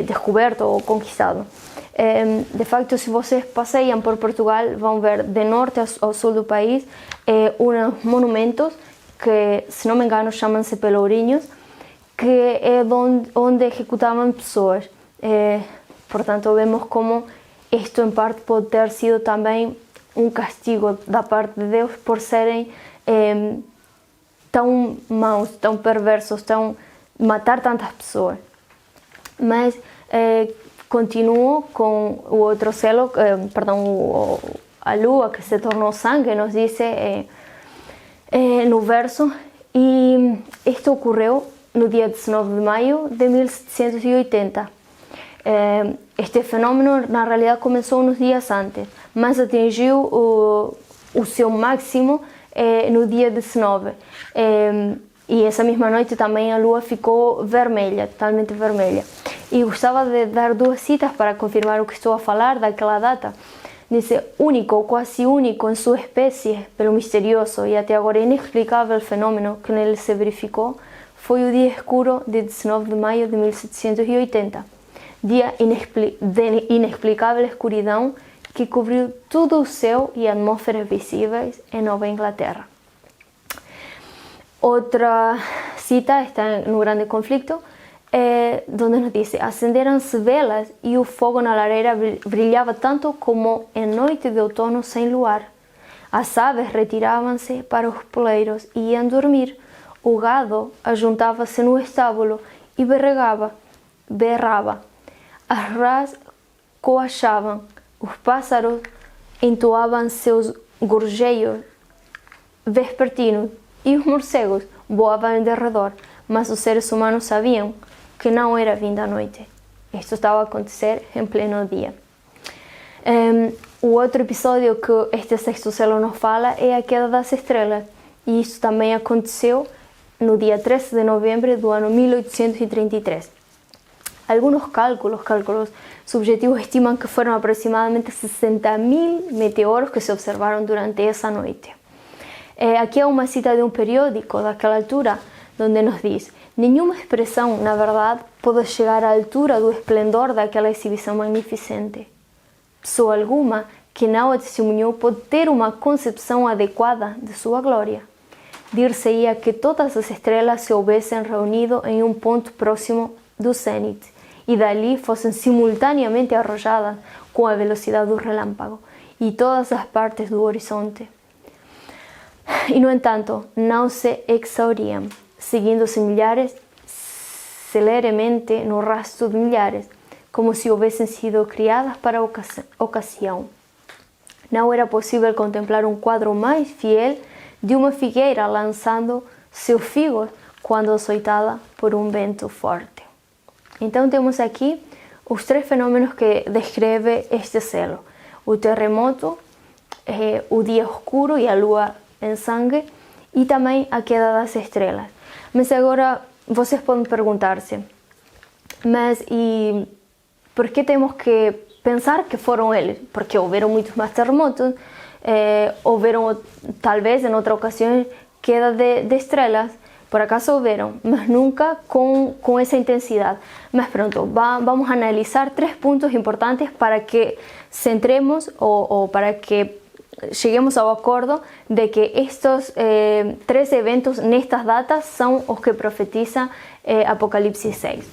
descoberto ou conquistado. De facto, se vocês passeiam por Portugal, vão ver de norte ao sul do país uns monumentos que, se não me engano, chamam-se pelourinhos, que é onde executavam pessoas. Portanto, vemos como isto em parte pode ter sido também um castigo da parte de Deus por serem tão maus, tão perversos, tão matar tantas pessoas. Mas continuo com o outro selo, a lua que se tornou sangue, nos diz no verso, e isto ocorreu no dia 19 de maio de 1780. Este fenômeno, na realidade, começou uns dias antes, mas atingiu o seu máximo no dia 19. E essa mesma noite também a lua ficou vermelha, totalmente vermelha. E gostava de dar duas citas para confirmar o que estou a falar daquela data. Diz: único ou quase único em sua espécie, pelo misterioso e até agora inexplicável fenômeno que nele se verificou, foi o dia escuro de 19 de maio de 1780. Dia de inexplicável escuridão que cobriu todo o céu e atmosferas visíveis em Nova Inglaterra. Outra cita está no Grande Conflito, onde nos diz: acenderam-se velas e o fogo na lareira brilhava tanto como em noite de outono sem luar. As aves retiravam-se para os poleiros e iam dormir. O gado ajuntava-se no estábulo e berrava. As rãs coachavam, os pássaros entoavam seus gorjeios vespertinos e os morcegos voavam em derredor, mas os seres humanos sabiam que não era vinda a noite. Isto estava a acontecer em pleno dia. O outro episódio que este sexto selo nos fala é a queda das estrelas, e isso também aconteceu no dia 13 de novembro do ano 1833. Algunos cálculos subjetivos estimam que foram aproximadamente 60.000 meteoros que se observaram durante essa noite. Aqui é uma cita de um periódico daquela altura, onde nos diz: nenhuma expressão, na verdade, pode chegar à altura do esplendor daquela exibição magnificente. Pessoa alguma que não a testemunhou pode ter uma concepção adequada de sua glória. Dir-se-ia que todas as estrelas se houvessem reunido em um ponto próximo do zénite e dali fossem simultaneamente arrojadas com a velocidade do relâmpago e todas as partes do horizonte. E, no entanto, não se exauriam, seguindo-se milhares, celeremente no rastro de milhares, como se houvessem sido criadas para a ocasião. Não era possível contemplar um quadro mais fiel de uma figueira lançando seus figos quando açoitada por um vento forte. Então temos aqui os três fenômenos que descreve este selo: o terremoto, o dia escuro e a lua em sangue, e também a queda das estrelas. Mas agora vocês podem perguntar-se: mas e por que temos que pensar que foram eles? Porque houveram muitos mais terremotos, houveram talvez em outra ocasião queda de estrelas. Por acaso houveram, mas nunca com essa intensidade. Mas pronto, vamos analisar três pontos importantes para que centremos ou para que cheguemos ao acordo de que estes três eventos nestas datas são os que profetiza Apocalipse 6.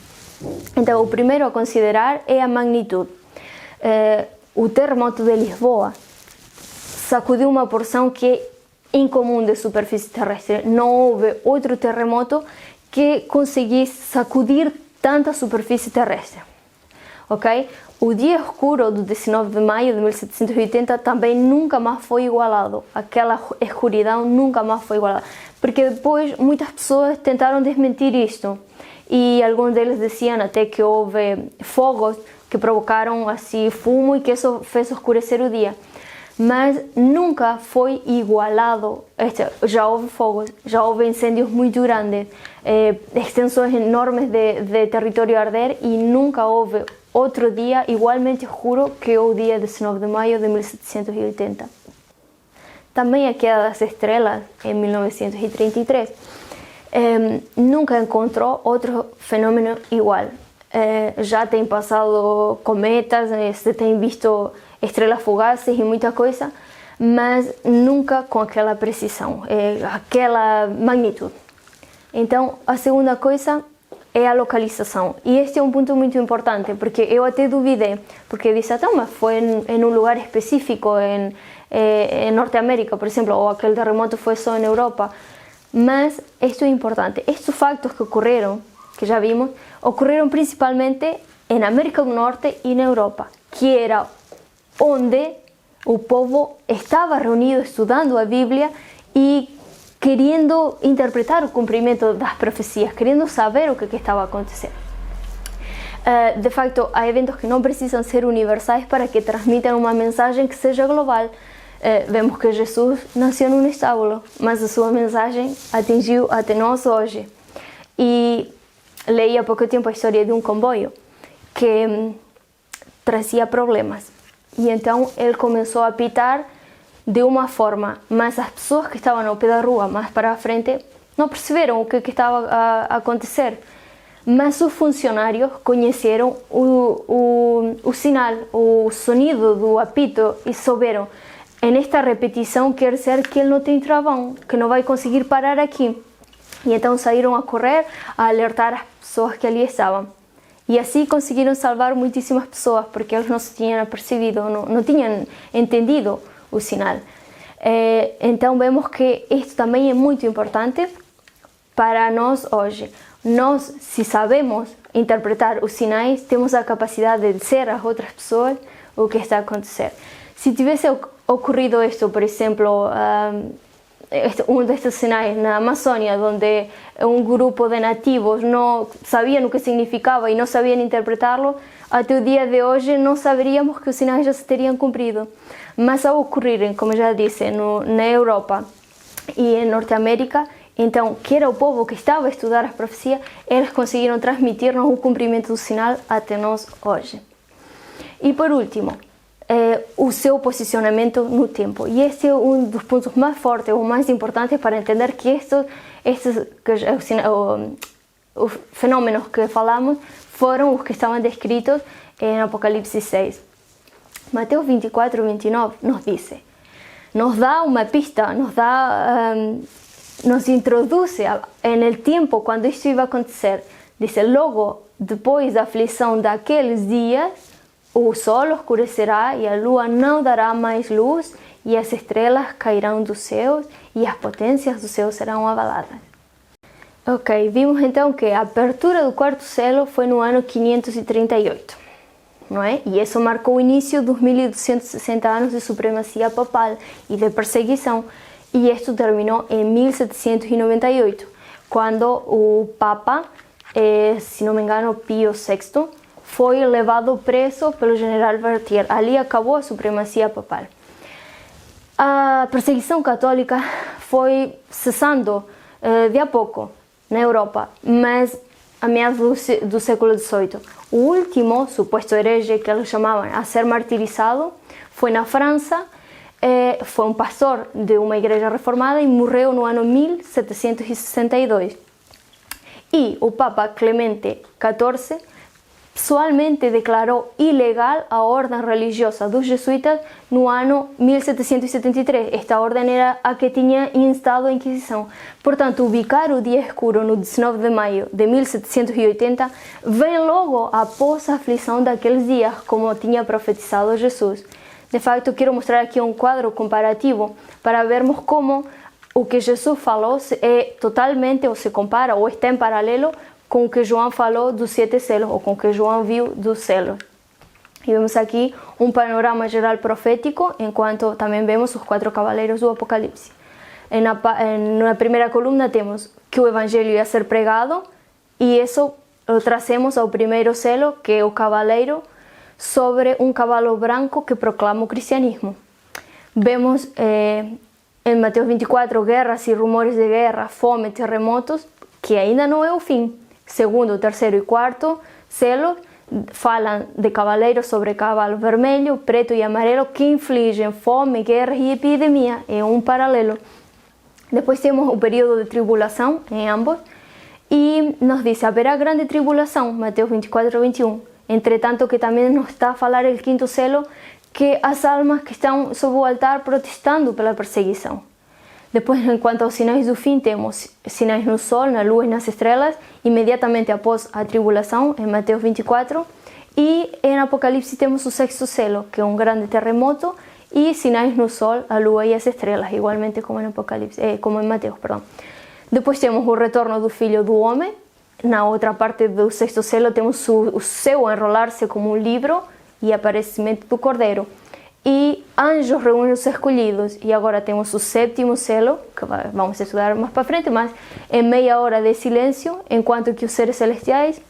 Então, o primeiro a considerar é a magnitude. O terremoto de Lisboa sacudiu uma porção que é incomum de superfície terrestre. Não houve outro terremoto que conseguisse sacudir tanta superfície terrestre. Ok? O dia escuro do 19 de maio de 1780 também nunca mais foi igualado. Aquela escuridão nunca mais foi igualada. Porque depois muitas pessoas tentaram desmentir isto. E alguns deles diziam até que houve fogos que provocaram assim fumo e que isso fez escurecer o dia. Mas nunca foi igualado. Já houve fogos, já houve incêndios muito grandes, extensões enormes de território a arder, e nunca houve outro dia igualmente escuro que o dia 19 de maio de 1780. também a queda das estrelas em 1933, nunca encontrou outro fenômeno igual. Já tem passado cometas, se tem visto estrelas fugazes e muita coisa, mas nunca com aquela precisão, aquela magnitude. Então, a segunda coisa é a localização. E este é um ponto muito importante, porque eu até duvidei, porque disse, mas foi em um lugar específico, em Norteamérica, por exemplo, ou aquele terremoto foi só em Europa. Mas isto é importante. Estes factos que ocorreram, que já vimos, ocorreram principalmente em América do Norte e na Europa, que era onde o povo estava reunido estudando a Bíblia e querendo interpretar o cumprimento das profecias, querendo saber o que estava acontecendo. De facto, há eventos que não precisam ser universais para que transmitam uma mensagem que seja global. Vemos que Jesus nasceu num estábulo, mas a sua mensagem atingiu até nós hoje. E leí há pouco tempo a história de um comboio que trazia problemas. E então ele começou a apitar de uma forma, mas as pessoas que estavam ao pé da rua, mais para a frente, não perceberam o que estava a acontecer. Mas os funcionários conheceram o sinal, o sonido do apito e souberam, nesta repetição quer dizer que ele não tem travão, que não vai conseguir parar aqui. E então saíram a correr, a alertar as pessoas que ali estavam. E assim conseguiram salvar muitíssimas pessoas, porque eles não se tinham apercebido, não tinham entendido o sinal. Então vemos que isto também é muito importante para nós hoje. Nós, se sabemos interpretar os sinais, temos a capacidade de dizer às outras pessoas o que está a acontecer. Se tivesse ocorrido isto, por exemplo, um destes sinais na Amazônia, onde um grupo de nativos não sabiam o que significava e não sabiam interpretá-lo, até o dia de hoje não saberíamos que os sinais já se teriam cumprido. Mas ao ocorrerem, como já disse, na Europa e em Norteamérica, então, que era o povo que estava a estudar as profecias, eles conseguiram transmitir-nos o cumprimento do sinal até nós hoje. E por último, o seu posicionamento no tempo. E este é um dos pontos mais fortes ou mais importantes para entender que os fenômenos que falamos foram os que estavam descritos em Apocalipse 6. Mateus 24, 29 nos dá uma pista, nos introduz no tempo quando isto ia acontecer. Diz, logo depois da aflição daqueles dias, o sol oscurecerá e a lua não dará mais luz e as estrelas cairão dos céus e as potências do céu serão abaladas. Ok, vimos então que a abertura do quarto selo foi no ano 538, não é? E isso marcou o início dos 1260 anos de supremacia papal e de perseguição. E isto terminou em 1798, quando o Papa, se não me engano, Pio VI, foi levado preso pelo general Berthier. Ali acabou a supremacia papal. A perseguição católica foi cessando de a pouco na Europa, mas a meados do século XVIII. O último suposto herege que eles chamavam a ser martirizado foi na França. Foi um pastor de uma igreja reformada e morreu no ano 1762. E o Papa Clemente XIV pessoalmente declarou ilegal a ordem religiosa dos jesuítas no ano 1773. Esta ordem era a que tinha instado a Inquisição. Portanto, ubicar o dia escuro no 19 de maio de 1780 vem logo após a aflição daqueles dias, como tinha profetizado Jesus. De facto, quero mostrar aqui um quadro comparativo para vermos como o que Jesus falou é totalmente, ou se compara, ou está em paralelo com o que João falou dos 7 selos, ou com o que João viu dos selos. E vemos aqui um panorama geral profético, enquanto também vemos os 4 cavaleiros do Apocalipse. Na primeira coluna temos que o Evangelho ia ser pregado, e isso o trazemos ao primeiro selo, que é o cavaleiro, sobre um cavalo branco que proclama o cristianismo. Vemos em Mateus 24 guerras e rumores de guerra, fome, terremotos, que ainda não é o fim. Segundo, terceiro e quarto selo falam de cavaleiros sobre cavalo vermelho, preto e amarelo que infligem fome, guerra e epidemia. É um paralelo. Depois temos o período de tribulação em ambos e nos diz: haverá grande tribulação, Mateus 24:21. Entretanto, que também nos está a falar o quinto selo, que as almas que estão sob o altar protestando pela perseguição. Depois, enquanto aos sinais do fim, temos sinais no sol, na lua e nas estrelas, imediatamente após a tribulação, em Mateus 24. E em Apocalipse temos o sexto selo, que é um grande terremoto, e sinais no sol, a lua e as estrelas, igualmente como em Apocalipse, como em Mateus, perdão. Depois temos o retorno do Filho do Homem. Na outra parte do sexto selo temos o céu a enrolar-se como um livro e aparecimento do Cordeiro. E anjos reúnem os escolhidos. E agora temos o sétimo selo, que vamos estudar mais para frente, mas é meia hora de silêncio, enquanto que os seres celestiais,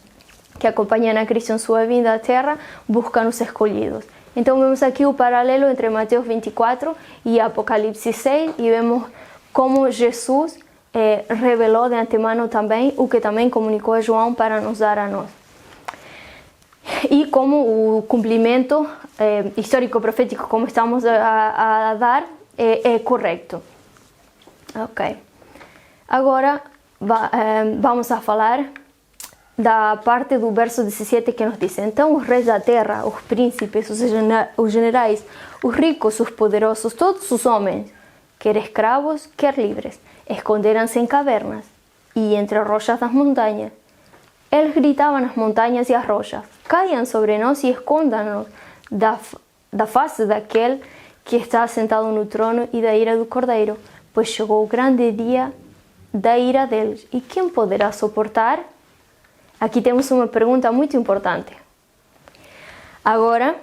que acompanham a Cristo em sua vinda à Terra, buscam os escolhidos. Então vemos aqui o paralelo entre Mateus 24 e Apocalipse 6 e vemos como Jesus revelou de antemano também o que também comunicou a João para nos dar a nós. E como o cumprimento histórico-profético, como estamos a dar, é correto. Ok. Agora vamos a falar da parte do verso 17 que nos diz: então os reis da terra, os príncipes, os generais, os ricos, os poderosos, todos os homens, quer escravos, quer livres, esconderam-se em cavernas e entre as rochas das montanhas. Eles gritavam às montanhas e às rochas: caiam sobre nós e escondam-nos da face daquele que está sentado no trono e da ira do Cordeiro, pois chegou o grande dia da ira deles. E quem poderá suportar? Aqui temos uma pergunta muito importante. Agora,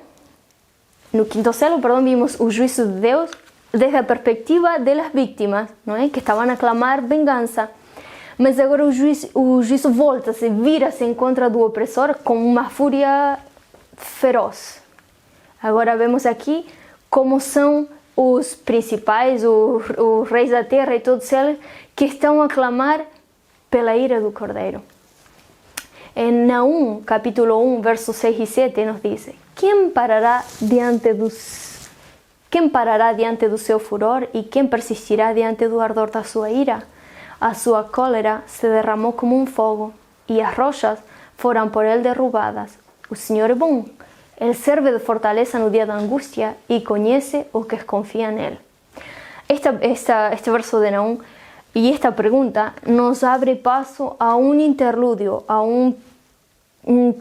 no quinto selo, vimos o juízo de Deus desde a perspectiva das vítimas, não é? Que estavam a clamar vingança. Mas agora o juízo volta-se, vira-se em contra do opressor com uma fúria feroz. Agora vemos aqui como são os principais, os reis da terra e todos eles que estão a clamar pela ira do Cordeiro. Em Naum, capítulo 1, versos 6 e 7, nos diz: quem parará diante do seu furor e quem persistirá diante do ardor da sua ira? A sua cólera se derramou como um fogo e as rochas foram por ele derrubadas. O Senhor é bom, ele serve de fortaleza no dia da angústia e conhece os que confiam nele. Este verso de Naum e esta pergunta nos abre passo a um interlúdio, a um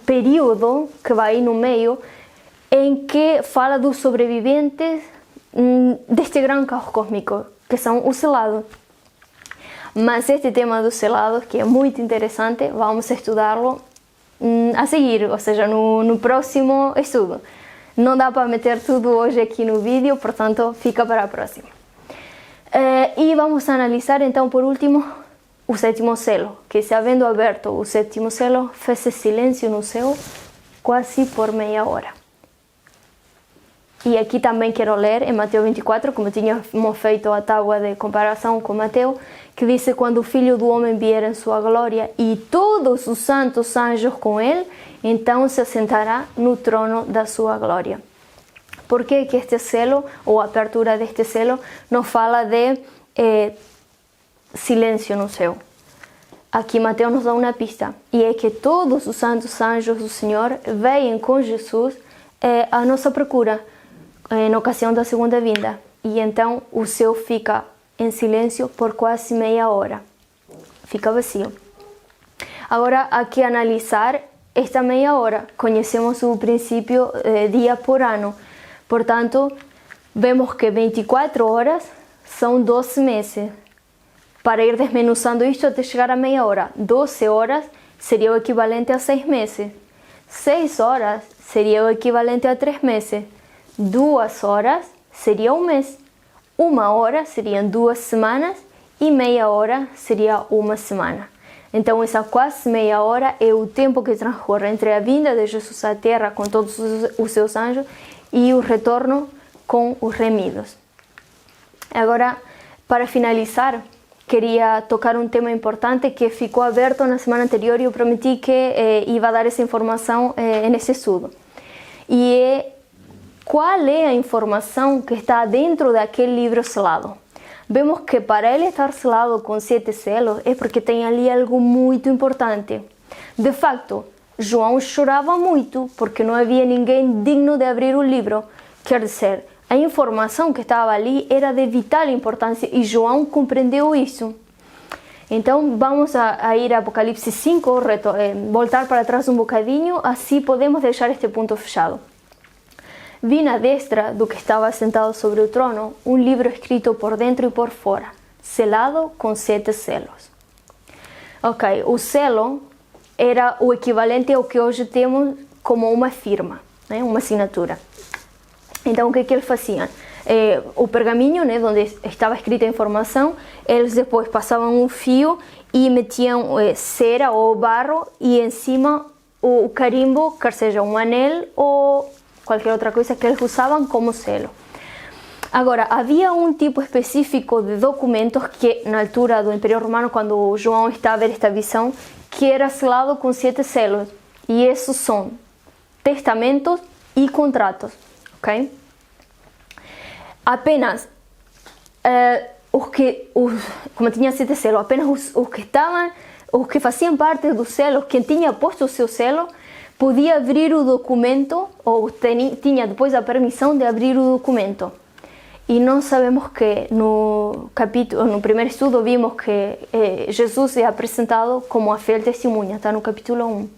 período que vai no meio em que fala dos sobreviventes deste grande caos cósmico, que são os selados. Mas este tema dos selados, que é muito interessante, vamos estudá-lo a seguir, ou seja, no próximo estudo. Não dá para meter tudo hoje aqui no vídeo, portanto fica para a próxima. E vamos analisar então por último o sétimo selo, que se havendo aberto o sétimo selo, fez silêncio no céu quase por meia hora. E aqui também quero ler em Mateus 24, como tínhamos feito a tábua de comparação com Mateus, que diz: quando o Filho do Homem vier em sua glória e todos os santos anjos com ele, então se assentará no trono da sua glória. Por que este selo, ou a abertura deste selo, nos fala de silêncio no céu? Aqui Mateus nos dá uma pista, e é que todos os santos anjos do Senhor vêm com Jesus à nossa procura, na ocasião da segunda vinda. E então o céu fica em silêncio por quase meia hora. Fica vazio. Agora, há que analisar esta meia hora. Conhecemos o princípio dia por ano. Portanto, vemos que 24 horas são 12 meses. Para ir desmenuzando isto até chegar a meia hora. 12 horas seria o equivalente a 6 meses. 6 horas seria o equivalente a 3 meses. 2 horas seria um mês. 1 hora seriam 2 semanas e meia hora seria 1 semana. Então essa quase meia hora é o tempo que transcorre entre a vinda de Jesus à Terra com todos os seus anjos e o retorno com os remidos. Agora, para finalizar quería tocar un tema importante que ficou aberto na semana anterior e eu prometi que iba a dar essa informação nesse estudo. E é qual é a informação que está dentro daquele livro selado. Vemos que para ele estar selado com 7 selos é porque tem ali algo muito importante. De facto, João chorava muito porque não havia ninguém digno de abrir o livro. Quer dizer, a informação que estava ali era de vital importância e João compreendeu isso. Então vamos a ir a Apocalipse 5, voltar para trás um bocadinho, assim podemos deixar este ponto fechado. Vi na destra do que estava sentado sobre o trono um livro escrito por dentro e por fora, selado com 7 selos. Ok, o selo era o equivalente ao que hoje temos como uma firma, né? Uma assinatura. Então o que eles faziam? O pergaminho, né, onde estava escrita a informação, eles depois passavam um fio e metiam cera ou barro e em cima o carimbo, quer seja um anel ou qualquer outra coisa que eles usavam como selo. Agora, havia um tipo específico de documentos que na altura do Império Romano, quando João está a ver esta visão, que era selado com 7 selos. E esses são testamentos e contratos. Ok? Apenas como tinha 7 selos, apenas os que faziam parte do selo, quem tinha posto o seu selo, podia abrir o documento ou tinha depois a permissão de abrir o documento. E nós sabemos que no primeiro estudo vimos que Jesus é apresentado como a fiel testemunha, está no capítulo 1.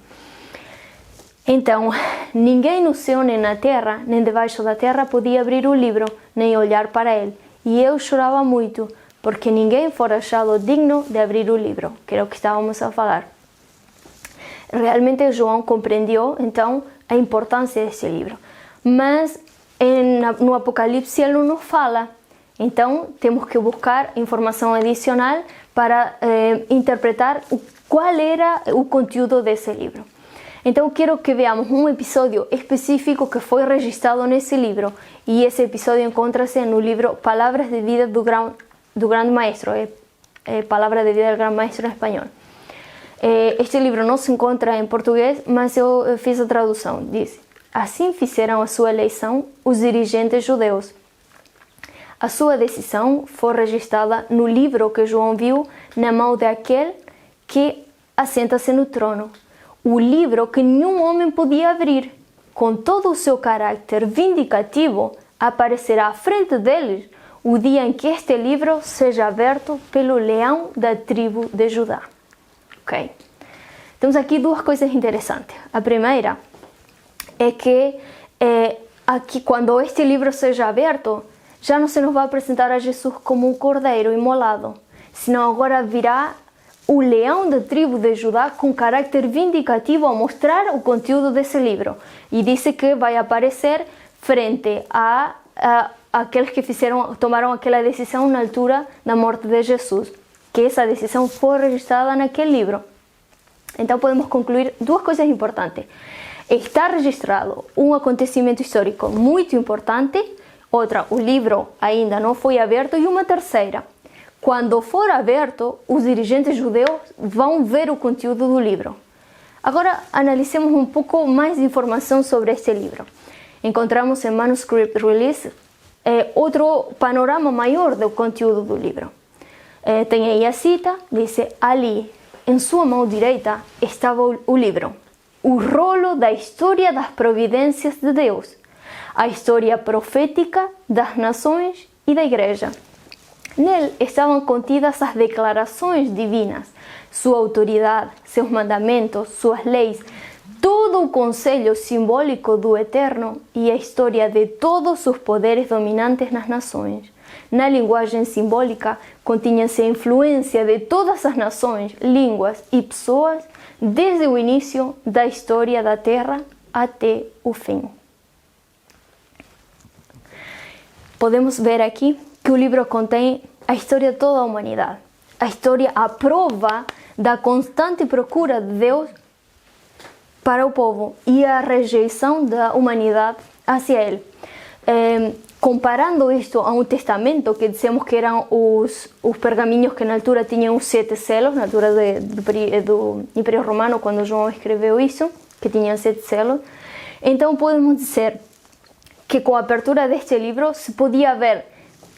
Então, ninguém no céu, nem na terra, nem debaixo da terra podia abrir o livro, nem olhar para ele. E eu chorava muito, porque ninguém fora achado digno de abrir o livro, que era o que estávamos a falar. Realmente João compreendeu, então, a importância desse livro. Mas no Apocalipse ele não nos fala. Então, temos que buscar informação adicional para interpretar qual era o conteúdo desse livro. Então, quero que veamos um episódio específico que foi registrado nesse livro. E esse episódio encontra-se no livro Palavras de Vida do Grande Maestro. Palavra de Vida do Grande Maestro em espanhol. Este livro não se encontra em português, mas eu fiz a tradução. Diz: assim fizeram a sua eleição os dirigentes judeus. A sua decisão foi registrada no livro que João viu na mão daquele que assenta-se no trono. O livro que nenhum homem podia abrir. Com todo o seu caráter vindicativo, aparecerá à frente deles o dia em que este livro seja aberto pelo leão da tribo de Judá. Ok? Temos aqui duas coisas interessantes. A primeira é que aqui, quando este livro seja aberto, já não se nos vai apresentar a Jesus como um cordeiro imolado, senão agora virá o leão da tribo de Judá com caráter vindicativo a mostrar o conteúdo desse livro. E disse que vai aparecer frente a aqueles que tomaram aquela decisão na altura da morte de Jesus, que essa decisão foi registrada naquele livro. Então podemos concluir duas coisas importantes. Está registrado um acontecimento histórico muito importante, outra, o livro ainda não foi aberto, e uma terceira, quando for aberto, os dirigentes judeus vão ver o conteúdo do livro. Agora, analisemos um pouco mais de informação sobre este livro. Encontramos em Manuscript Release outro panorama maior do conteúdo do livro. Tem aí a cita, diz: ali, em sua mão direita, estava o livro, o rolo da história das providências de Deus, a história profética das nações e da igreja. Nele estavam contidas as declarações divinas, sua autoridade, seus mandamentos, suas leis, todo o conselho simbólico do Eterno e a história de todos os poderes dominantes nas nações. Na linguagem simbólica, continha-se a influência de todas as nações, línguas e pessoas desde o início da história da Terra até o fim. Podemos ver aqui que o livro contém a história de toda a humanidade. A história, a prova da constante procura de Deus para o povo e a rejeição da humanidade hacia ele. comparando isto a um testamento, que dissemos que eram os pergaminhos que na altura tinham os 7 selos, na altura do Império Romano, quando João escreveu isso, que tinham 7 selos. Então podemos dizer que com a abertura deste livro se podia ver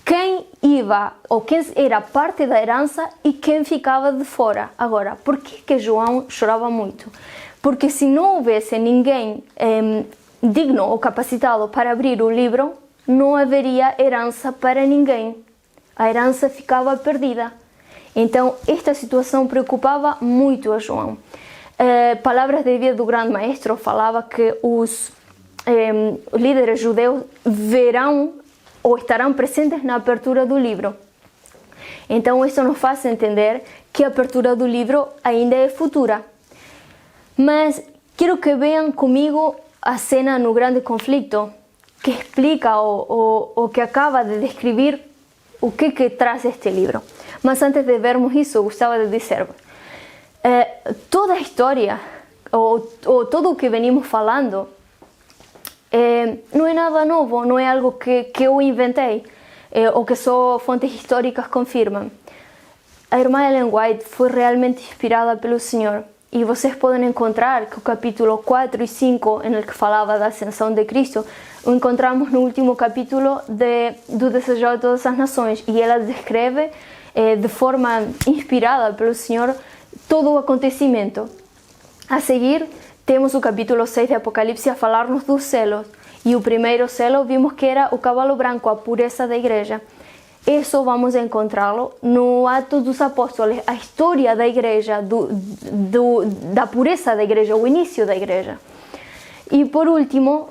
quem ia ou quem era parte da herança e quem ficava de fora. Agora, por que João chorava muito? Porque se não houvesse ninguém digno ou capacitado para abrir o livro, não haveria herança para ninguém. A herança ficava perdida. Então, esta situação preocupava muito a João. Palavras de vida do grande maestro falava que os líderes judeus verão ou estarão presentes na abertura do livro. Então, isso nos faz entender que a abertura do livro ainda é futura. Mas quero que vejam comigo a cena no grande conflito, que explica o que acaba de descrever o que traz este livro. Mas antes de vermos isso, gostava de dizer, toda a história, ou tudo o que venimos falando, não é nada novo, não é algo que eu inventei, ou que só fontes históricas confirmam. A irmã Ellen White foi realmente inspirada pelo Senhor. E vocês podem encontrar que o capítulo 4 e 5, em que falava da ascensão de Cristo, o encontramos no último capítulo do Desejado de Todas as Nações. E ela descreve de forma inspirada pelo Senhor todo o acontecimento. A seguir, temos o capítulo 6 de Apocalipse a falar-nos dos selos. E o primeiro selo vimos que era o cavalo branco, a pureza da igreja. Isso vamos encontrá-lo no Atos dos Apóstolos, a história da igreja, da pureza da igreja, o início da igreja. E por último,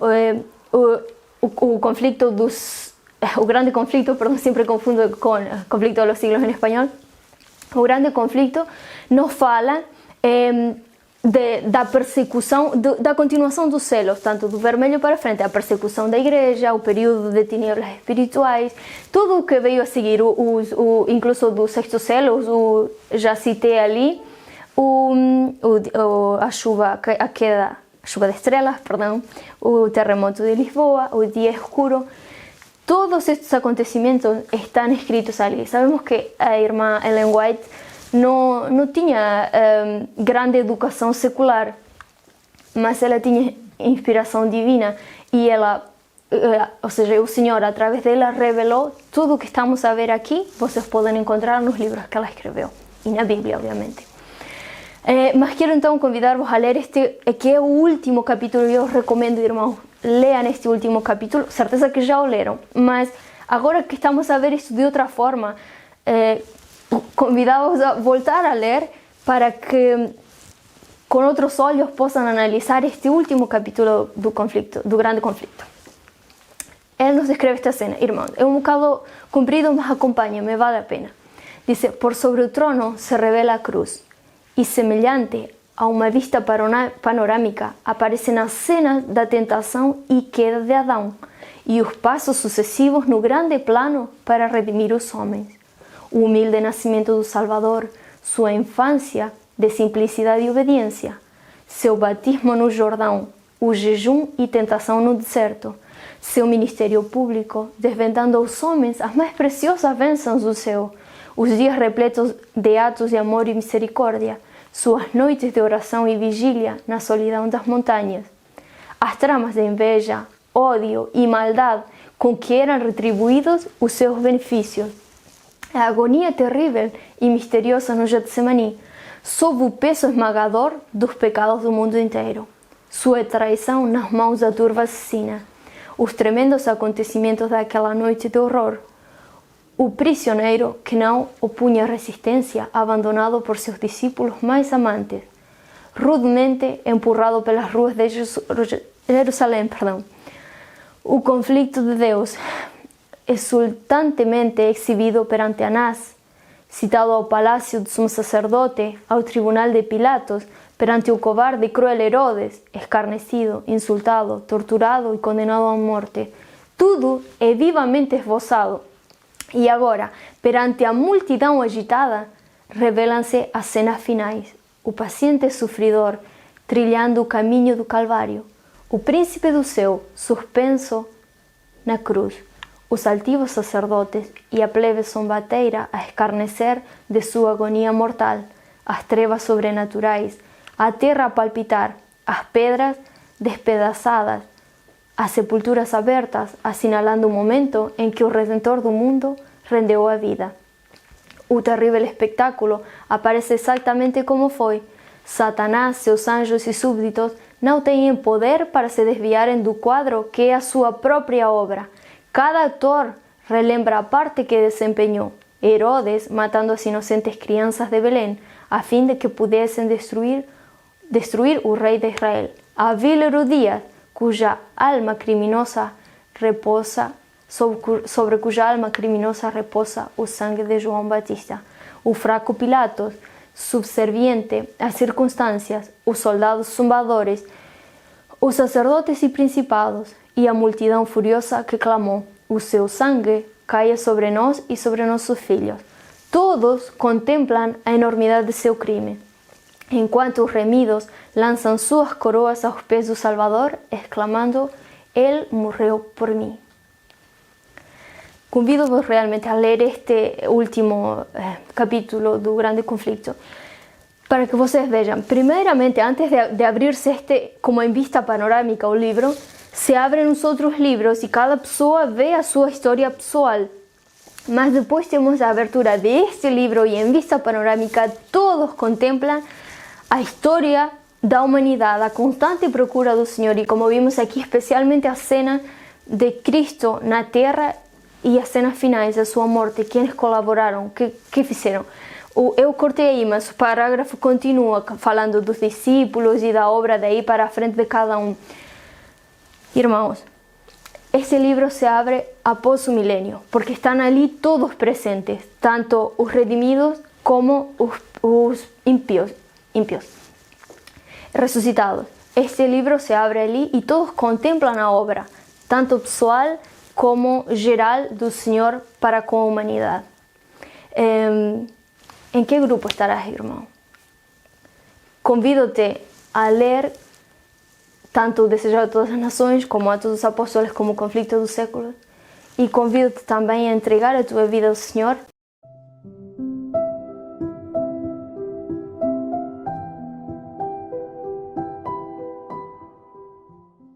o conflito o grande conflito, perdão, sempre confundo com o conflito dos siglos em espanhol. O grande conflito nos fala da persecução, da continuação dos selos, tanto do vermelho para frente, a persecução da igreja, o período de tinieblas espirituais, tudo o que veio a seguir, incluso do sexto selo, já citei ali, a chuva de estrelas, perdão, o terremoto de Lisboa, o dia escuro. Todos estes acontecimentos estão escritos ali. Sabemos que a irmã Ellen White não tinha grande educação secular, mas ela tinha inspiração divina e ela, ou seja, o Senhor através dela revelou tudo o que estamos a ver aqui. Vocês podem encontrar nos livros que ela escreveu e na Bíblia, obviamente. Mas quero então convidar-vos a ler este, que é o último capítulo. Eu recomendo, irmãos, leiam este último capítulo, certeza que já o leram, mas agora que estamos a ver isto de outra forma, convidamos a voltar a ler para que com outros olhos possam analisar este último capítulo do grande conflito. Ele nos descreve esta cena, irmãos, é um bocado comprido, mas acompanha-me, vale a pena. Diz: por sobre o trono se revela a cruz, e semelhante a uma vista panorâmica aparecem as cenas da tentação e queda de Adão, e os passos sucessivos no grande plano para redimir os homens. O humilde nascimento do Salvador, sua infância de simplicidade e obediência, seu batismo no Jordão, o jejum e tentação no deserto, seu ministério público, desvendando aos homens as mais preciosas bênçãos do céu, os dias repletos de atos de amor e misericórdia, suas noites de oração e vigília na solidão das montanhas, as tramas de inveja, ódio e maldade com que eram retribuídos os seus benefícios, a agonia terrível e misteriosa no Getsemani, sob o peso esmagador dos pecados do mundo inteiro, sua traição nas mãos da turba assassina, os tremendos acontecimentos daquela noite de horror, o prisioneiro que não opunha resistência, abandonado por seus discípulos mais amantes, rudemente empurrado pelas ruas de Jerusalém, o conflito de Deus, exultantemente exhibido perante Anás, citado ao palácio do sumo sacerdote, ao tribunal de Pilatos, perante o cobarde e cruel Herodes, escarnecido, insultado, torturado e condenado à morte. Tudo é vivamente esboçado. E agora, perante a multidão agitada, revelam-se as cenas finais. O paciente sofredor, trilhando o caminho do Calvário. O príncipe do céu, suspenso na cruz. Os altivos sacerdotes e a plebe zombateira a escarnecer de sua agonia mortal, as trevas sobrenaturais, a terra a palpitar, as pedras despedaçadas, as sepulturas abertas, assinalando o momento em que o Redentor do mundo rendeu a vida. O terrível espectáculo aparece exatamente como foi. Satanás, seus anjos e súbditos não têm poder para se desviarem do quadro que é a sua própria obra. Cada ator relembra a parte que desempenhou. Herodes matando as inocentes crianças de Belém, a fim de que pudessem destruir o rei de Israel. A vil Herodías, cuja alma criminosa reposa sobre cuja alma criminosa reposa o sangue de João Batista. O fraco Pilatos, subserviente às circunstâncias, os soldados zombadores, os sacerdotes e principados, e a multidão furiosa que clamou: o seu sangue caia sobre nós e sobre nossos filhos. Todos contemplam a enormidade de seu crime, enquanto os remidos lançam suas coroas aos pés do Salvador, exclamando: Ele morreu por mim. Convido-vos realmente a ler este último capítulo do Grande Conflito, para que vocês vejam. Primeiramente, antes de abrirse como em vista panorâmica o livro, se abrem os outros livros e cada pessoa vê a sua história pessoal. Mas depois temos a abertura deste livro e em vista panorâmica todos contemplam a história da humanidade, a constante procura do Senhor, e como vimos aqui, especialmente a cena de Cristo na terra e as cenas finais, a sua morte, quienes colaboraram, que fizeram. Eu cortei aí, mas o parágrafo continua falando dos discípulos e da obra daí para a frente de cada um. Irmãos, este livro se abre após o milênio, porque estão ali todos presentes, tanto os redimidos como os ímpios ressuscitados. Este livro se abre ali e todos contemplam a obra, tanto pessoal como geral do Senhor para com a humanidade. Em que grupo estarás, irmão? Convido-te a ler tanto o Desejo de Todas as Nações, como Atos dos Apóstolos, como o Conflito dos Séculos, e convido-te também a entregar a tua vida ao Senhor